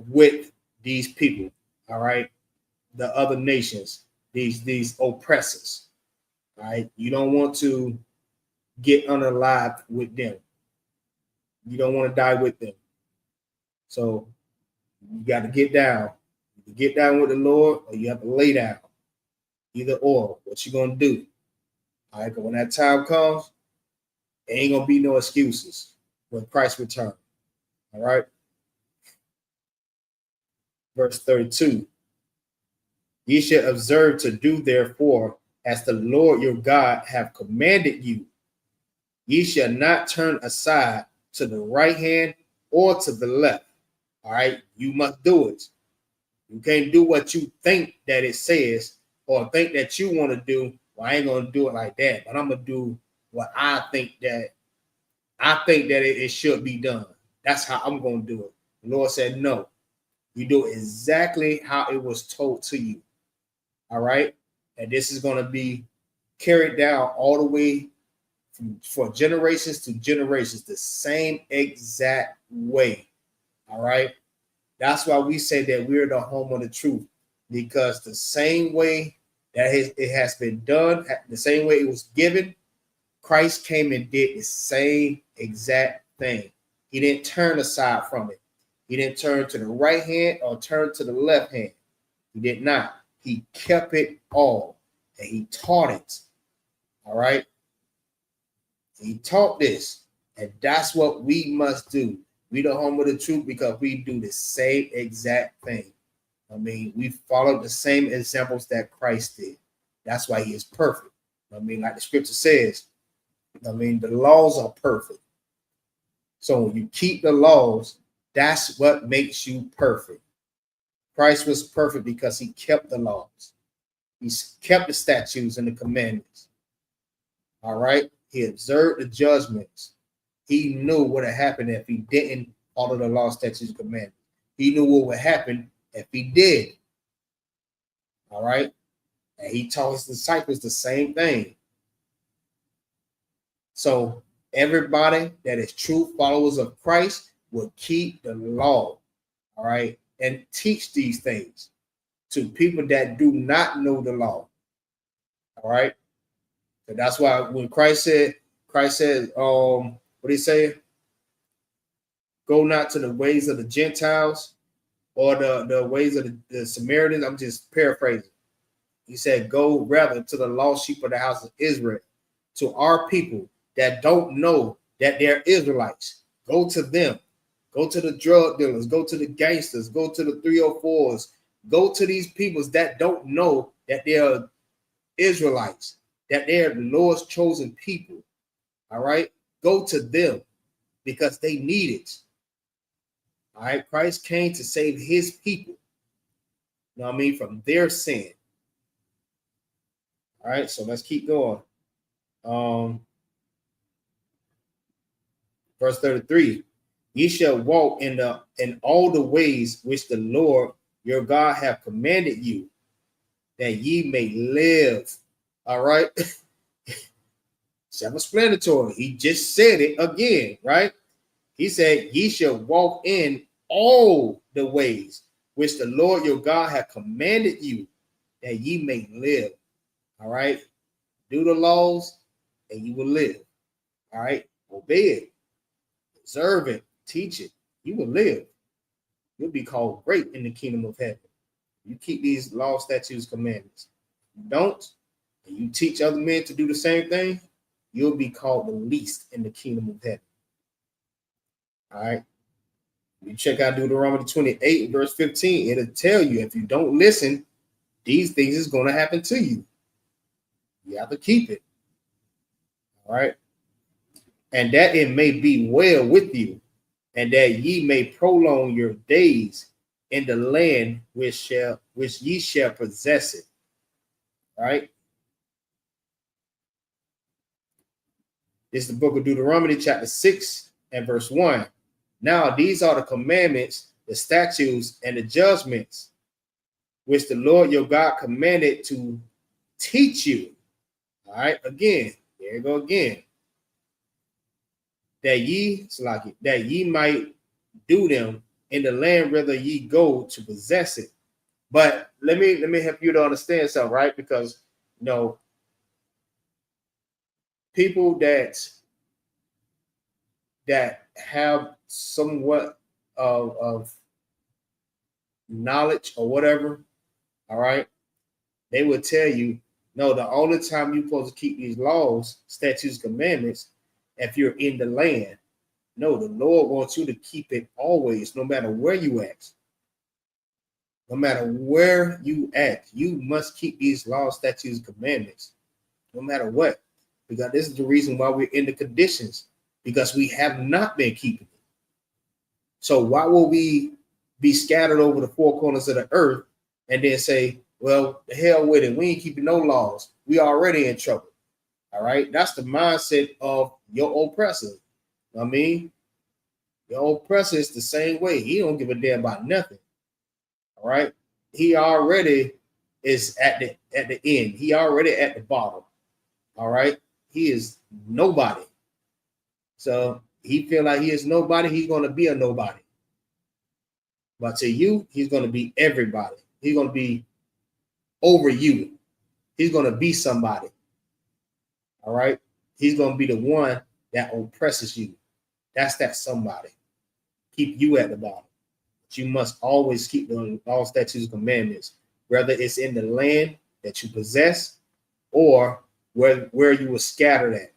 with these people, all right, the other nations, these oppressors. All right, you don't want to get unalive with them. You don't want to die with them. So you got to get down. You get down with the Lord, or you have to lay down. Either or. What you gonna do? All right, but when that time comes, there ain't gonna be no excuses when Christ returns. All right. Verse 32. Ye shall observe to do therefore as the Lord your God have commanded you. Ye shall not turn aside to the right hand or to the left, All right, you must do it. You can't do what you think that it says or think that you want to do. Well, I ain't gonna do it like that, but I'm gonna do what I think that it should be done. That's how I'm gonna do it. The Lord said, no, you do exactly how it was told to you. All right, and this is gonna be carried down all the way for generations to generations, the same exact way. All right. That's why we say that we're the home of the truth, because the same way that it has been done, the same way it was given, Christ came and did the same exact thing. He didn't turn aside from it. He didn't turn to the right hand or turn to the left hand. He did not. He kept it all, and he taught it. All right. He taught this, and that's what we must do. We the home of the truth because we do the same exact thing. I mean, we follow the same examples that Christ did. That's why he is perfect. I mean, like the scripture says, I mean, the laws are perfect. So when you keep the laws, that's what makes you perfect. Christ was perfect because he kept the laws. He kept the statutes and the commandments. All right. He observed the judgments. He knew what would happen if he didn't follow the law, statutes, and commandments. He knew what would happen if he did. All right. And he taught his disciples the same thing. So everybody that is true followers of Christ will keep the law. All right. And teach these things to people that do not know the law. All right. So that's why when Christ said, what did he say? Go not to the ways of the Gentiles or the ways of the Samaritans. I'm just paraphrasing. He said, go rather to the lost sheep of the house of Israel, to our people that don't know that they're Israelites. Go to them. Go to the drug dealers. Go to the gangsters. Go to the 304s. Go to these peoples that don't know that they're Israelites, that they're the Lord's chosen people. All right? Go to them because they need it. All right? Christ came to save his people. You know what I mean? From their sin. All right, so let's keep going. Verse 33. Ye shall walk in all the ways which the Lord your God hath commanded you, that ye may live. All right. Self-explanatory. He just said it again, right? He said, ye shall walk in all the ways which the Lord your God hath commanded you, that ye may live. All right. Do the laws and you will live. All right. Obey it. Observe it. Teach it. You will live. You'll be called great in the kingdom of heaven. You keep these laws, statutes, commandments. You don't, and you teach other men to do the same thing, you'll be called the least in the kingdom of heaven. All right. You check out Deuteronomy 28, verse 15. It'll tell you if you don't listen, these things is going to happen to you. You have to keep it. All right. And that it may be well with you, and that ye may prolong your days in the land which ye shall possess it. All right. This is the book of Deuteronomy, chapter 6 and verse 1. Now these are the commandments, the statutes, and the judgments which the Lord your God commanded to teach you. All right, again, there you go again. That ye might do them in the land whither ye go to possess it. But let me help you to understand something, right? Because you know, people that have somewhat of knowledge or whatever, all right, they would tell you, no, the only time you're supposed to keep these laws, statutes, commandments, if you're in the land. No, the Lord wants you to keep it always, no matter where you at. No matter where you at, you must keep these laws, statutes, commandments, no matter what. Because this is the reason why we're in the conditions, because we have not been keeping it. So why will we be scattered over the four corners of the earth and then say, well, the hell with it. We ain't keeping no laws. We already in trouble. All right. That's the mindset of your oppressor. I mean, your oppressor is the same way. He don't give a damn about nothing. All right. He already is at the end. He already at the bottom. All right. He is nobody. So he feel like he is nobody. He's going to be a nobody. But to you, he's going to be everybody. He's going to be over you. He's going to be somebody. All right. He's going to be the one that oppresses you. That's that somebody. Keep you at the bottom. But you must always keep the law, statutes, commandments, whether it's in the land that you possess or where you were scattered at.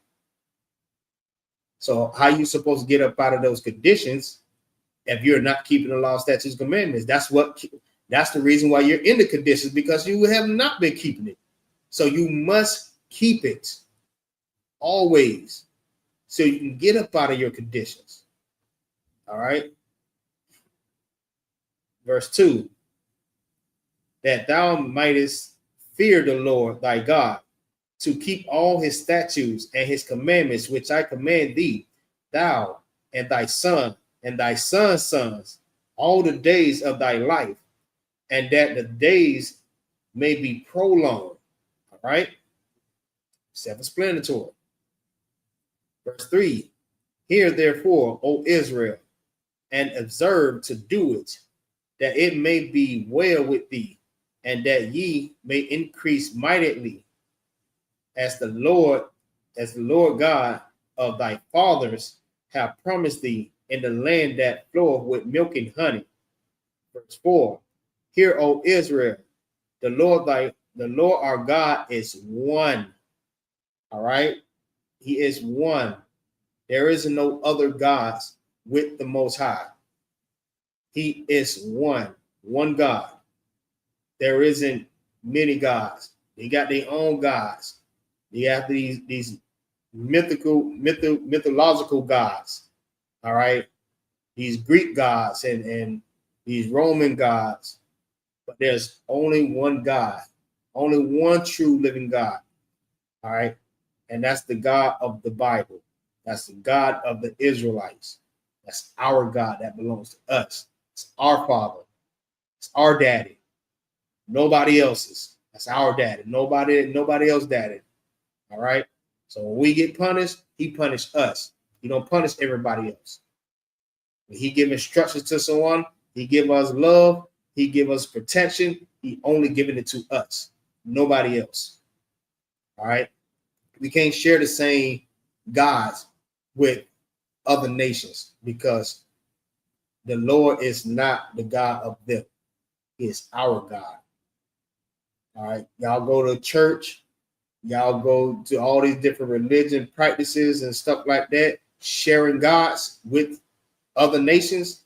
So how you supposed to get up out of those conditions if you're not keeping the law, statutes, commandments? That's the reason why you're in the conditions, because you have not been keeping it. So you must keep it always so you can get up out of your conditions. All right. Verse 2, that thou mightest fear the Lord thy God, to keep all his statutes and his commandments, which I command thee, thou and thy son and thy son's sons, all the days of thy life, and that the days may be prolonged. All right. Self-explanatory. Verse 3, hear therefore, O Israel, and observe to do it, that it may be well with thee, and that ye may increase mightily, as the Lord God of thy fathers have promised thee, in the land that floweth with milk and honey. Verse 4, hear, O Israel, the Lord our God is one. All right. He is one. There is no other gods with the Most High. He is one God. There isn't many gods. They got their own gods. They have these mythological gods. All right. These Greek gods and these Roman gods. But there's only one God, only one true living God. All right. And that's the God of the Bible. That's the God of the Israelites. That's our God that belongs to us. It's our Father. It's our daddy. Nobody else's. That's our daddy. Nobody else daddy. All right. So when we get punished, he punished us. He don't punish everybody else. When he give instructions to someone, he give us love. He give us protection. He only giving it to us. Nobody else. All right. We can't share the same gods with other nations, because the Lord is not the God of them. He is our God. All right. Y'all go to church. Y'all go to all these different religion practices and stuff like that, sharing gods with other nations.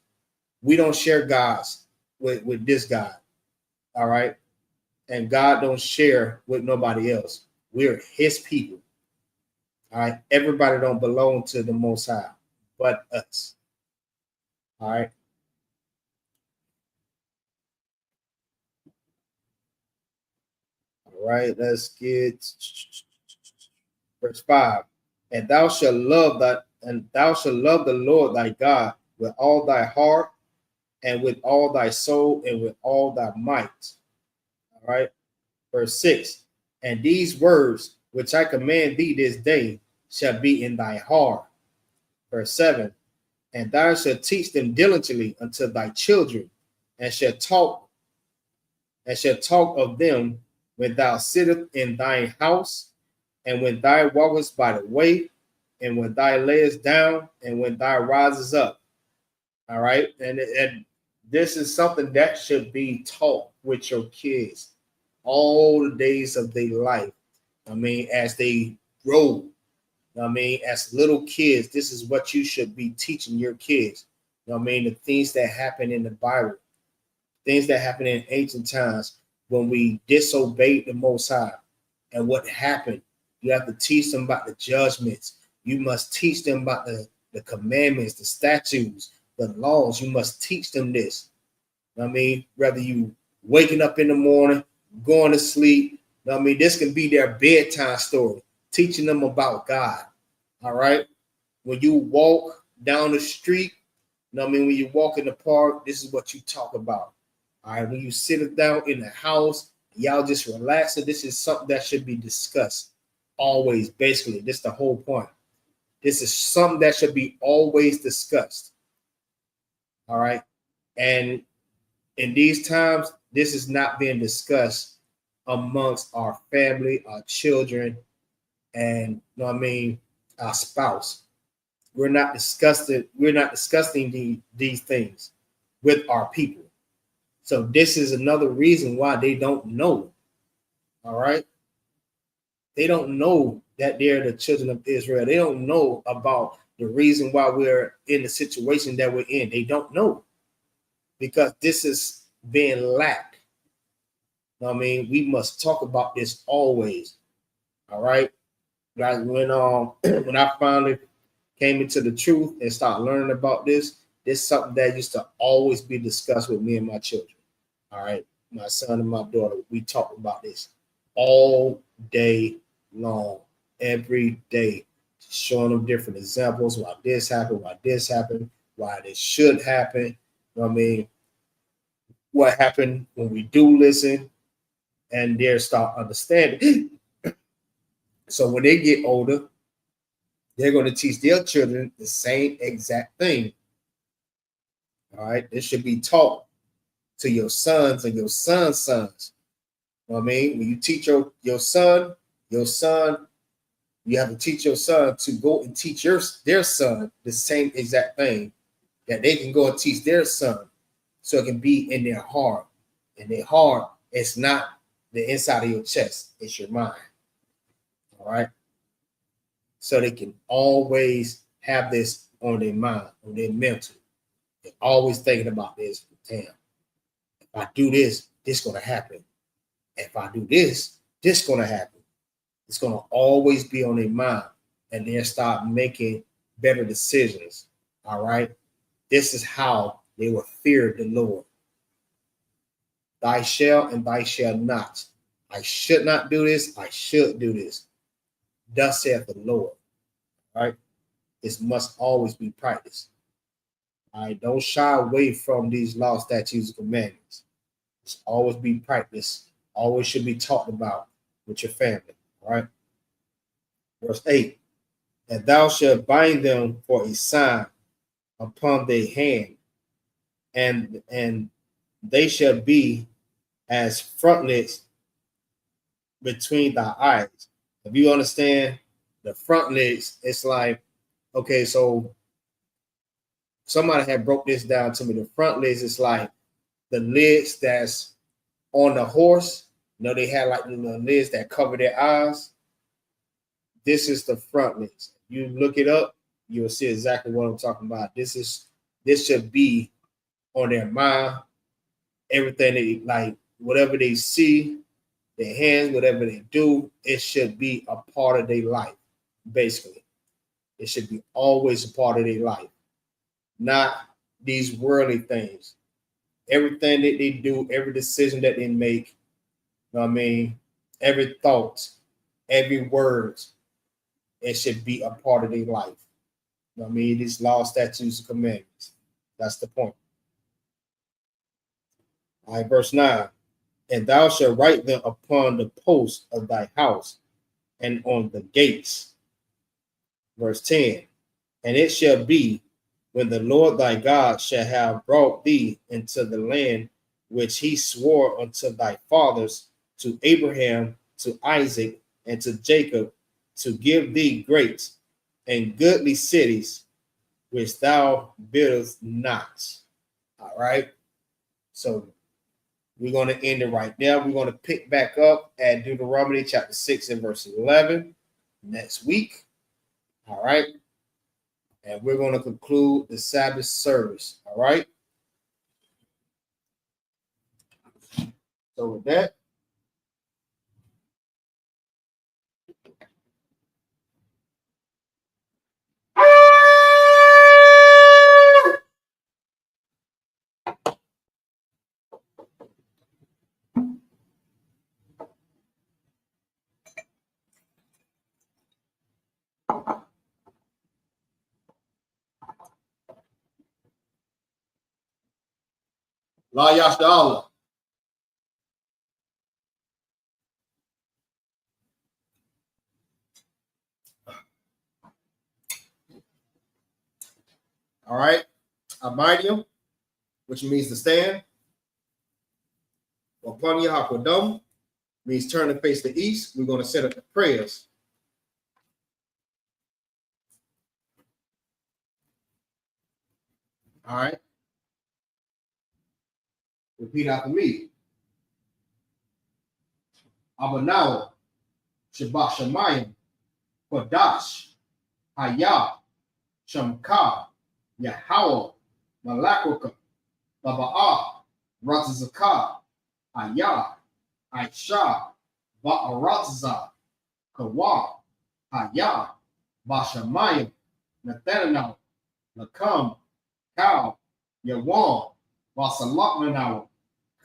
We don't share gods with this God. All right. And God don't share with nobody else. We're his people. All right. Everybody don't belong to the Most High but us. All right. All right. Let's get verse 5. And thou shalt love the Lord thy God with all thy heart and with all thy soul and with all thy might. All right. Verse 6. And these words which I command thee this day shall be in thy heart. Verse 7. And thou shalt teach them diligently unto thy children, and shall talk of them when thou sittest in thine house, and when thou walkest by the way, and when thou layest down, and when thou risest up. All right. And this is something that should be taught with your kids all the days of their life. I mean, as they grow, I mean, as little kids, this is what you should be teaching your kids. I mean, the things that happen in the Bible, things that happen in ancient times when we disobeyed the Most High, and what happened. You have to teach them about the judgments. You must teach them about the commandments, the statutes, the laws. You must teach them this. I mean, whether you waking up in the morning, going to sleep, I mean, this can be their bedtime story, teaching them about God. All right. When you walk down the street, I mean, when you walk in the park, this is what you talk about. All right. When you sit down in the house, y'all just relax. And this is something that should be discussed always. Basically, this is the whole point. This is something that should be always discussed. All right. And in these times, this is not being discussed amongst our family, our children, and you know what I mean, our spouse. We're not discussing these things with our people. So this is another reason why they don't know. All right. They don't know that they're the children of Israel. They don't know about the reason why we're in the situation that we're in. They don't know because this is being lacked. I mean, we must talk about this always. All right. Guys, when when I finally came into the truth and started learning about this is something that used to always be discussed with me and my children. All right. My son and my daughter, we talk about this all day long, every day, showing them different examples, why this happened, why this should happen. You know what I mean? What happened when we do listen and they start understanding. So when they get older, they're going to teach their children the same exact thing. All right. This should be taught to your sons and your sons' sons. You know what I mean? When you teach your son, you have to teach your son to go and teach their son the same exact thing that they can go and teach their son. So it can be in their heart. And their heart, it's not the inside of your chest, it's your mind. All right. So they can always have this on their mind, on their mental. They're always thinking about this. Damn, if I do this, this gonna happen. If I do this, this gonna happen. It's gonna always be on their mind, and they'll start making better decisions. All right. This is how they will fear the Lord. Thy shall and thy shall not. I should not do this. I should do this. Thus saith the Lord. All right. This must always be practiced. All right. Don't shy away from these laws, statutes, and commandments. It's always be practiced. Always should be talked about with your family. All right. Verse 8. And thou shalt bind them for a sign upon their hand, and they shall be as frontlets between thy eyes. If you understand the frontlets, it's like, okay, so somebody had broke this down to me. The frontlets is like the lids that's on the horse. You know, they had like the lids that cover their eyes. This is the frontlets. You look it up, you'll see exactly what I'm talking about. This should be on their mind. Everything they like, whatever they see, their hands, whatever they do, it should be a part of their life. Basically, it should be always a part of their life, not these worldly things. Everything that they do, every decision that they make, you know what I mean, every thought, every word, it should be a part of their life. You know what I mean, these laws, statutes, and commandments. That's the point. All right, verse 9. And thou shalt write them upon the posts of thy house and on the gates. Verse 10. And it shall be when the Lord thy God shall have brought thee into the land which he swore unto thy fathers, to Abraham, to Isaac, and to Jacob, to give thee great and goodly cities, which thou buildest not. All right. So we're going to end it right there. We're going to pick back up at Deuteronomy chapter 6 and verse 11 next week. All right. And we're going to conclude the Sabbath service. All right. So with that, La Yashda Allah. All right. Abaidium, which means to stand. Upon Yahakodum means turn and face the east. We're going to set up the prayers. All right. Repeat after me. Abanawa, Shabbat Shemayim, Kodash, Hayah, Shamka, Yahweh, Malakoka, Baba'ah, Razazakah, Ayah, Aisha, Ba'arazah, Kawa, Hayah, Bashamayim, Nathanael, Lakam, Cow, Yawan, Basalakmanaw,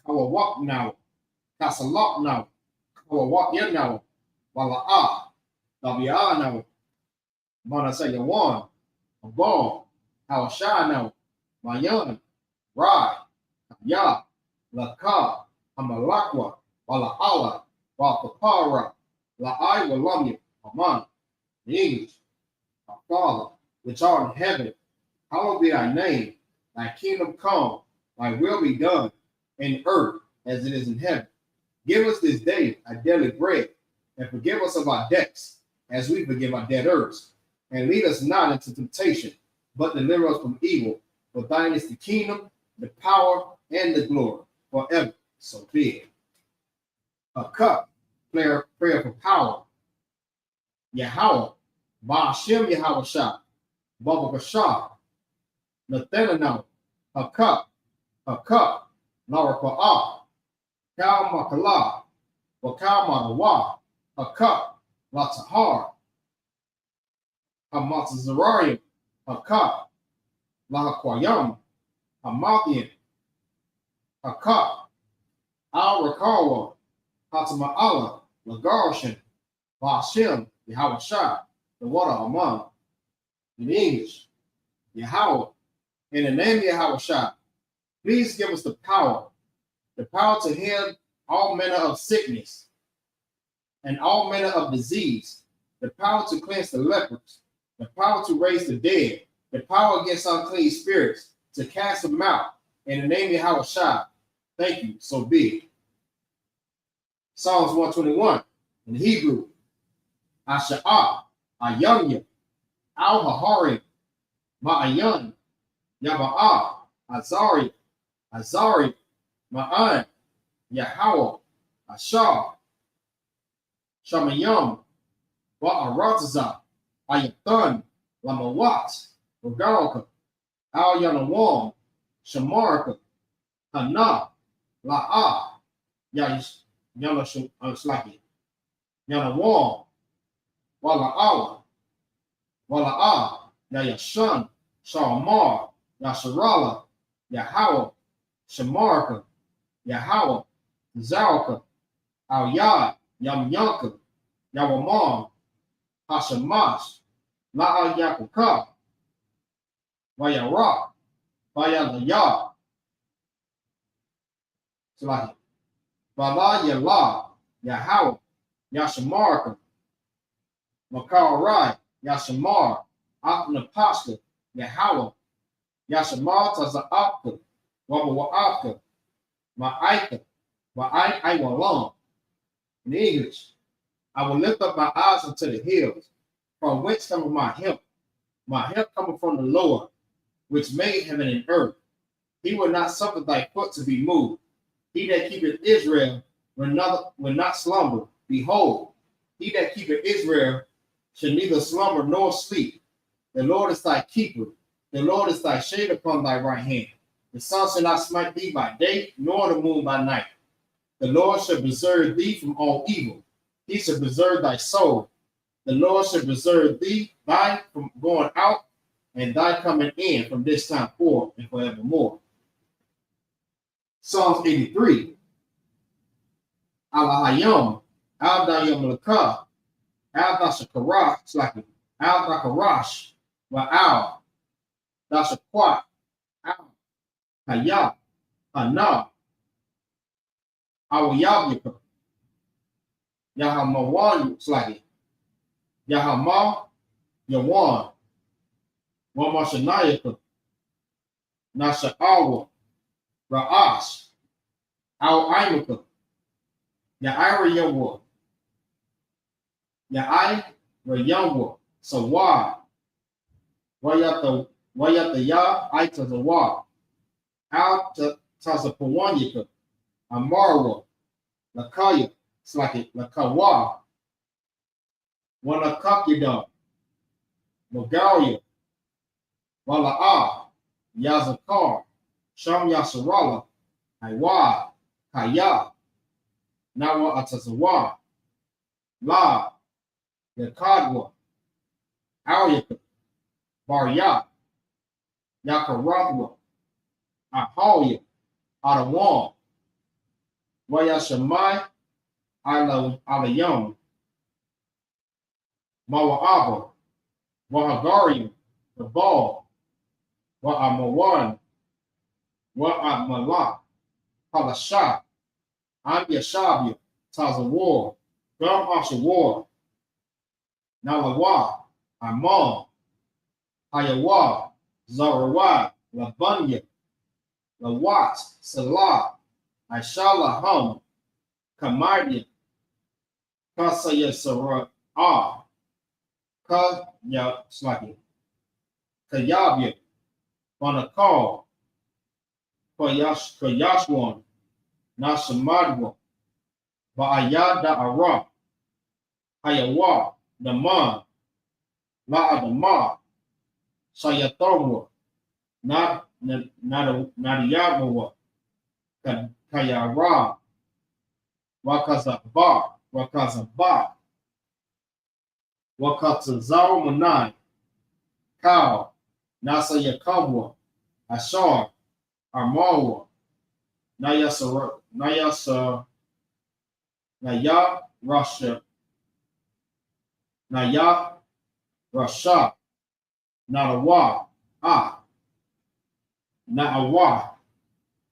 Kawawaknaw, Kasalaknaw, Kawawakyanaw, Wala'ah, Dabianaw, Manasayawan, Abon, Hawashanaw, Mayan, Rai, Ya, Laka, Amalakwa, Wala'ala, Wapapara, La'ai Walamya, Aman, in English, our Father, which art in heaven, hallowed be thy name, thy kingdom come, thy will be done in earth as it is in heaven. Give us this day our daily bread, and forgive us of our debts, as we forgive our debtors. And lead us not into temptation, but deliver us from evil. For thine is the kingdom, the power, and the glory, forever. So be it. A cup, prayer for power. Yahweh, Ba'ashem Yahweh Shah, Baba Bashar, Nathanael, a cup, Lara Pa'ah, Kal Makala, Wakal Madawa, a cup, Latahar, Hamatzazarium, a cup, Lahaquayam, Hamathian, a cup, Al Rakawa, Hatama'ala, Lagarshan, Ba'ashem, Yahweh Shah, the water Aman. In English, Yahweh, in the name of Yahweh Shah, please give us the power to heal all manner of sickness and all manner of disease, the power to cleanse the lepers, the power to raise the dead, the power against unclean spirits, to cast them out. In the name of Yahweh Shah, thank you, so be it. Psalms 121, in Hebrew, Asha'ah, Ayanya, Al-Haharim, Ma'ayan, Yaba'ah, Azari, Ma'an, Yahweh, Ashar, Shamayam, Ba'aratazah, Ayathan, Lamawat, Rogaraka, Al Yanawam, Shamarka, Hana, La'ah, Yanawam, Wala'ah, Yayashan, Shamar, Yasharala, Yahweh, Shamarka, Yahweh, Zalka, Al Yad, Yamyanka, Yawamam, Hashamash, La'al Yakuka, Vayarak, Vayalayah, Slahi, Vala Yala, Yahweh, Yashamarka, Makarai, Yashamar, Apnapashka, Yahweh, Yashamar Taza'apka, Wabawa'apka, Ma'aika, Ma'ai In English, I will lift up my eyes unto the hills, from whence cometh my help. My help cometh from the Lord, which made heaven and earth. He will not suffer thy foot to be moved. He that keepeth Israel will not slumber. Behold, he that keepeth Israel shall neither slumber nor sleep. The Lord is thy keeper. The Lord is thy shade upon thy right hand. The sun shall not smite thee by day, nor the moon by night. The Lord shall preserve thee from all evil. He shall preserve thy soul. The Lord shall preserve thee from going out and thy coming in from this time forth and forevermore. Psalms 83. Alahayam, Al-Dayam Lakah, Al-Dashakarash, Al-Dakarash, Wa'al, Dashakwat, Al-Hayah, Hana, Awayabika, Yahamawan Slagi, Yahama, Yawan, Wamashanayaka, Nasha'awa, Ra'ash, Al-Imaka, Ya'ira Yawa, Ya'i, Rayawa, Sawa, Wayata Ya, Aita Zawa, Al Tazapawanyaka, Amarwa, Lakaya, Slaki, Lakawa, Wanakakida, Magalia, Wala'a, Yazakar, Sham Yasarala, Iwa, Kaya, Nawa Atazawa, La, Yakadwa, Aryaka, Barya, Yakaradwa, Ahalya, Adawan, Wayashamai, Alayam, Mawa'aba, Wahagarian, the ball, Wa'amawan, Wa'amala, Palasha, Amyashabia, Tazawar, Gum Ashawar, Nalawa, Amon, Hayawa, Zarawa, Labunya, Lawat, Salah, Aishala Hum, Kamardia, Kasaya Sarah, Kaya Slaki, Kayabia, Banakal, Kayashwan, Nashamadwa, Ba'ayada Ara, Hayawa, Naman, La'adama, Sayatarwa, Nadiyamawa, Kayara, Wakazaba, Wakatazaro Manai, Kao, Nasa Yakamwa, Ashar, Armawa, Naya Rasha, Narawa, Na'awa,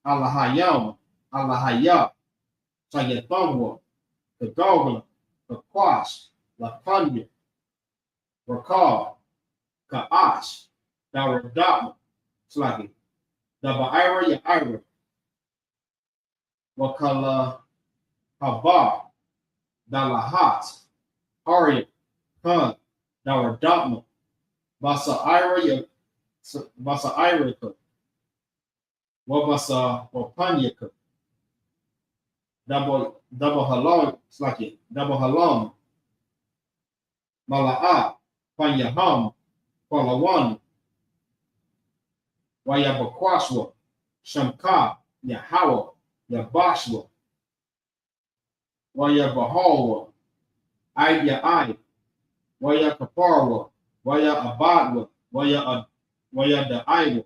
Allahayam, Allahaya, Sayatamwa, Kagogla, Kakwash, Lapanya, Rakal, Ka'ash, Daradama, Slagi, Daba'ira Ya'ira, Wakala Haba, Dalahat, Arya, Khan, Daradama, Basa Irika, Wabasa Wapanyaka, Double Halal, Slaki, Double Halam, Mala'a, Panyaham, Palawan, Wayabakwashwa, Shamka, Yahawa, Yabashwa, Wayabahawa, Ayai, Wayakaparwa, Wayabadwa, Wayadaiwa,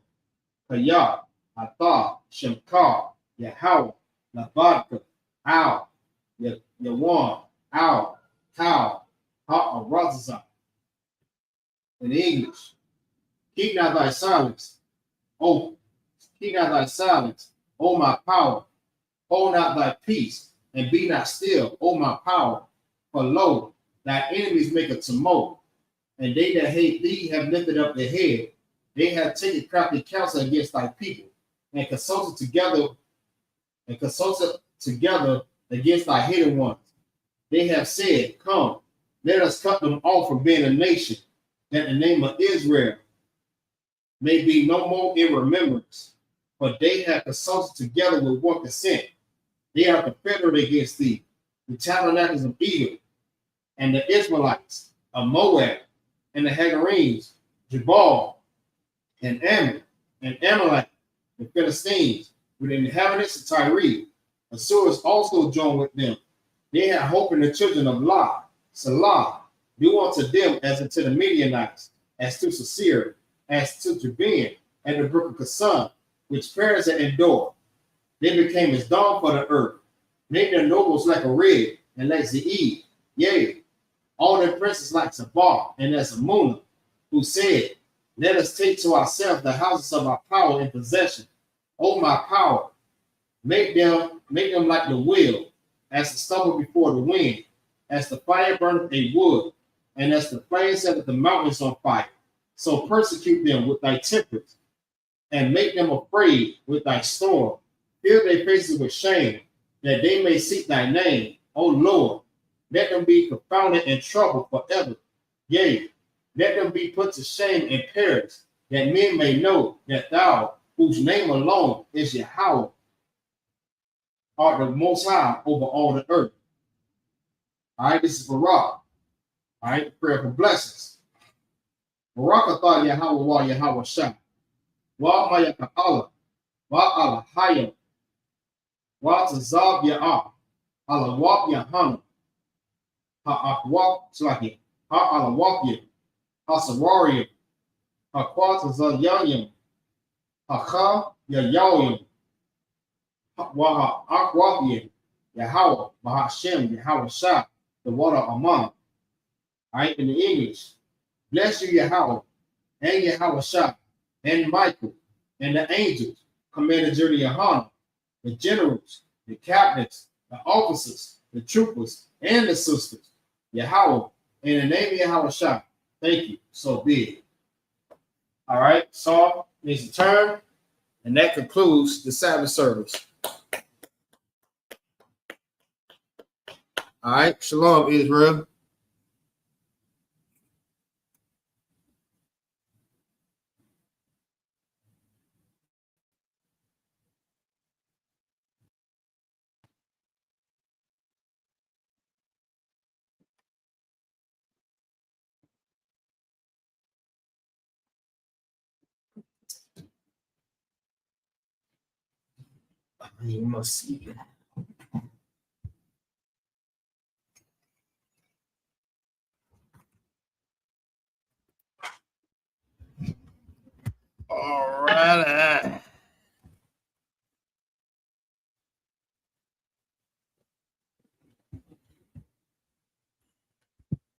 Kaya, Ata, Shamka, Yahawa, Labadka, Al, Yawan, Al, Cow, Ha'araza. In English, keep not thy silence, keep not thy silence, O my power, hold not thy peace, and be not still, O my power, for lo, thy enemies make a tumult, and they that hate thee have lifted up their head. They have taken crafty counsel against thy people, and consulted together against thy hidden ones. They have said, come, let us cut them off from being a nation, that the name of Israel may be no more in remembrance. For they have consulted together with one consent. They are confederate against thee, the tabernacles of Edom, and the Israelites of Moab, and the Hagarenes, Jabal, and Ammon, and Amalek, the Philistines, with the inhabitants of Tyre. Assyrians also joined with them. They had hope in the children of Lot, Salah, do unto them as unto the Midianites, as to Sisera, as to Jabin, and the brook of Kasan, which perished and endured. They became as dawn for the earth, made their nobles like a red, and like Zeid, yea, all their princes like Sabbath, and as Amunah, who said, let us take to ourselves the houses of our power in possession. O my power, Make them like the wheel, as the stubble before the wind, as the fire burneth a wood, and as the flame setteth the mountains on fire. So persecute them with thy temperance, and make them afraid with thy storm. Fill their faces with shame, that they may seek thy name, O Lord. Let them be confounded and troubled forever. Yea, let them be put to shame and perish, that men may know that thou, whose name alone is Yahweh, art the most high over all the earth. All right, this is Barak. All right, prayer for blessings. Barak atah Yahweh wa Yahweh Shah. Wa Mayaka Allah. Wa Allah Hayam. Wa Tazab Ya'ah. Allah Wap Yahanna. Ha-Akwap Slaki. Ha-Allah Wapya. Ha-Sarariya. Ha-Kwat Zayayim. Ha-Kha Yayawim. Wa-Ha-Akwapya. Yahweh. Bahashem. Yahweh Shah. The water Aman. All right, in the English. Bless you, Yahweh, and Yahweh Shah, and Michael, and the angels, Commander Judy YAHANNA, the generals, the captains, the officers, the troopers, and the sisters. Yahweh, in the name of Yahweh Shah. Thank you. So be it. All right, so needs to turn, and that concludes the Sabbath service. All right, Shalom, Israel. You must see. All right.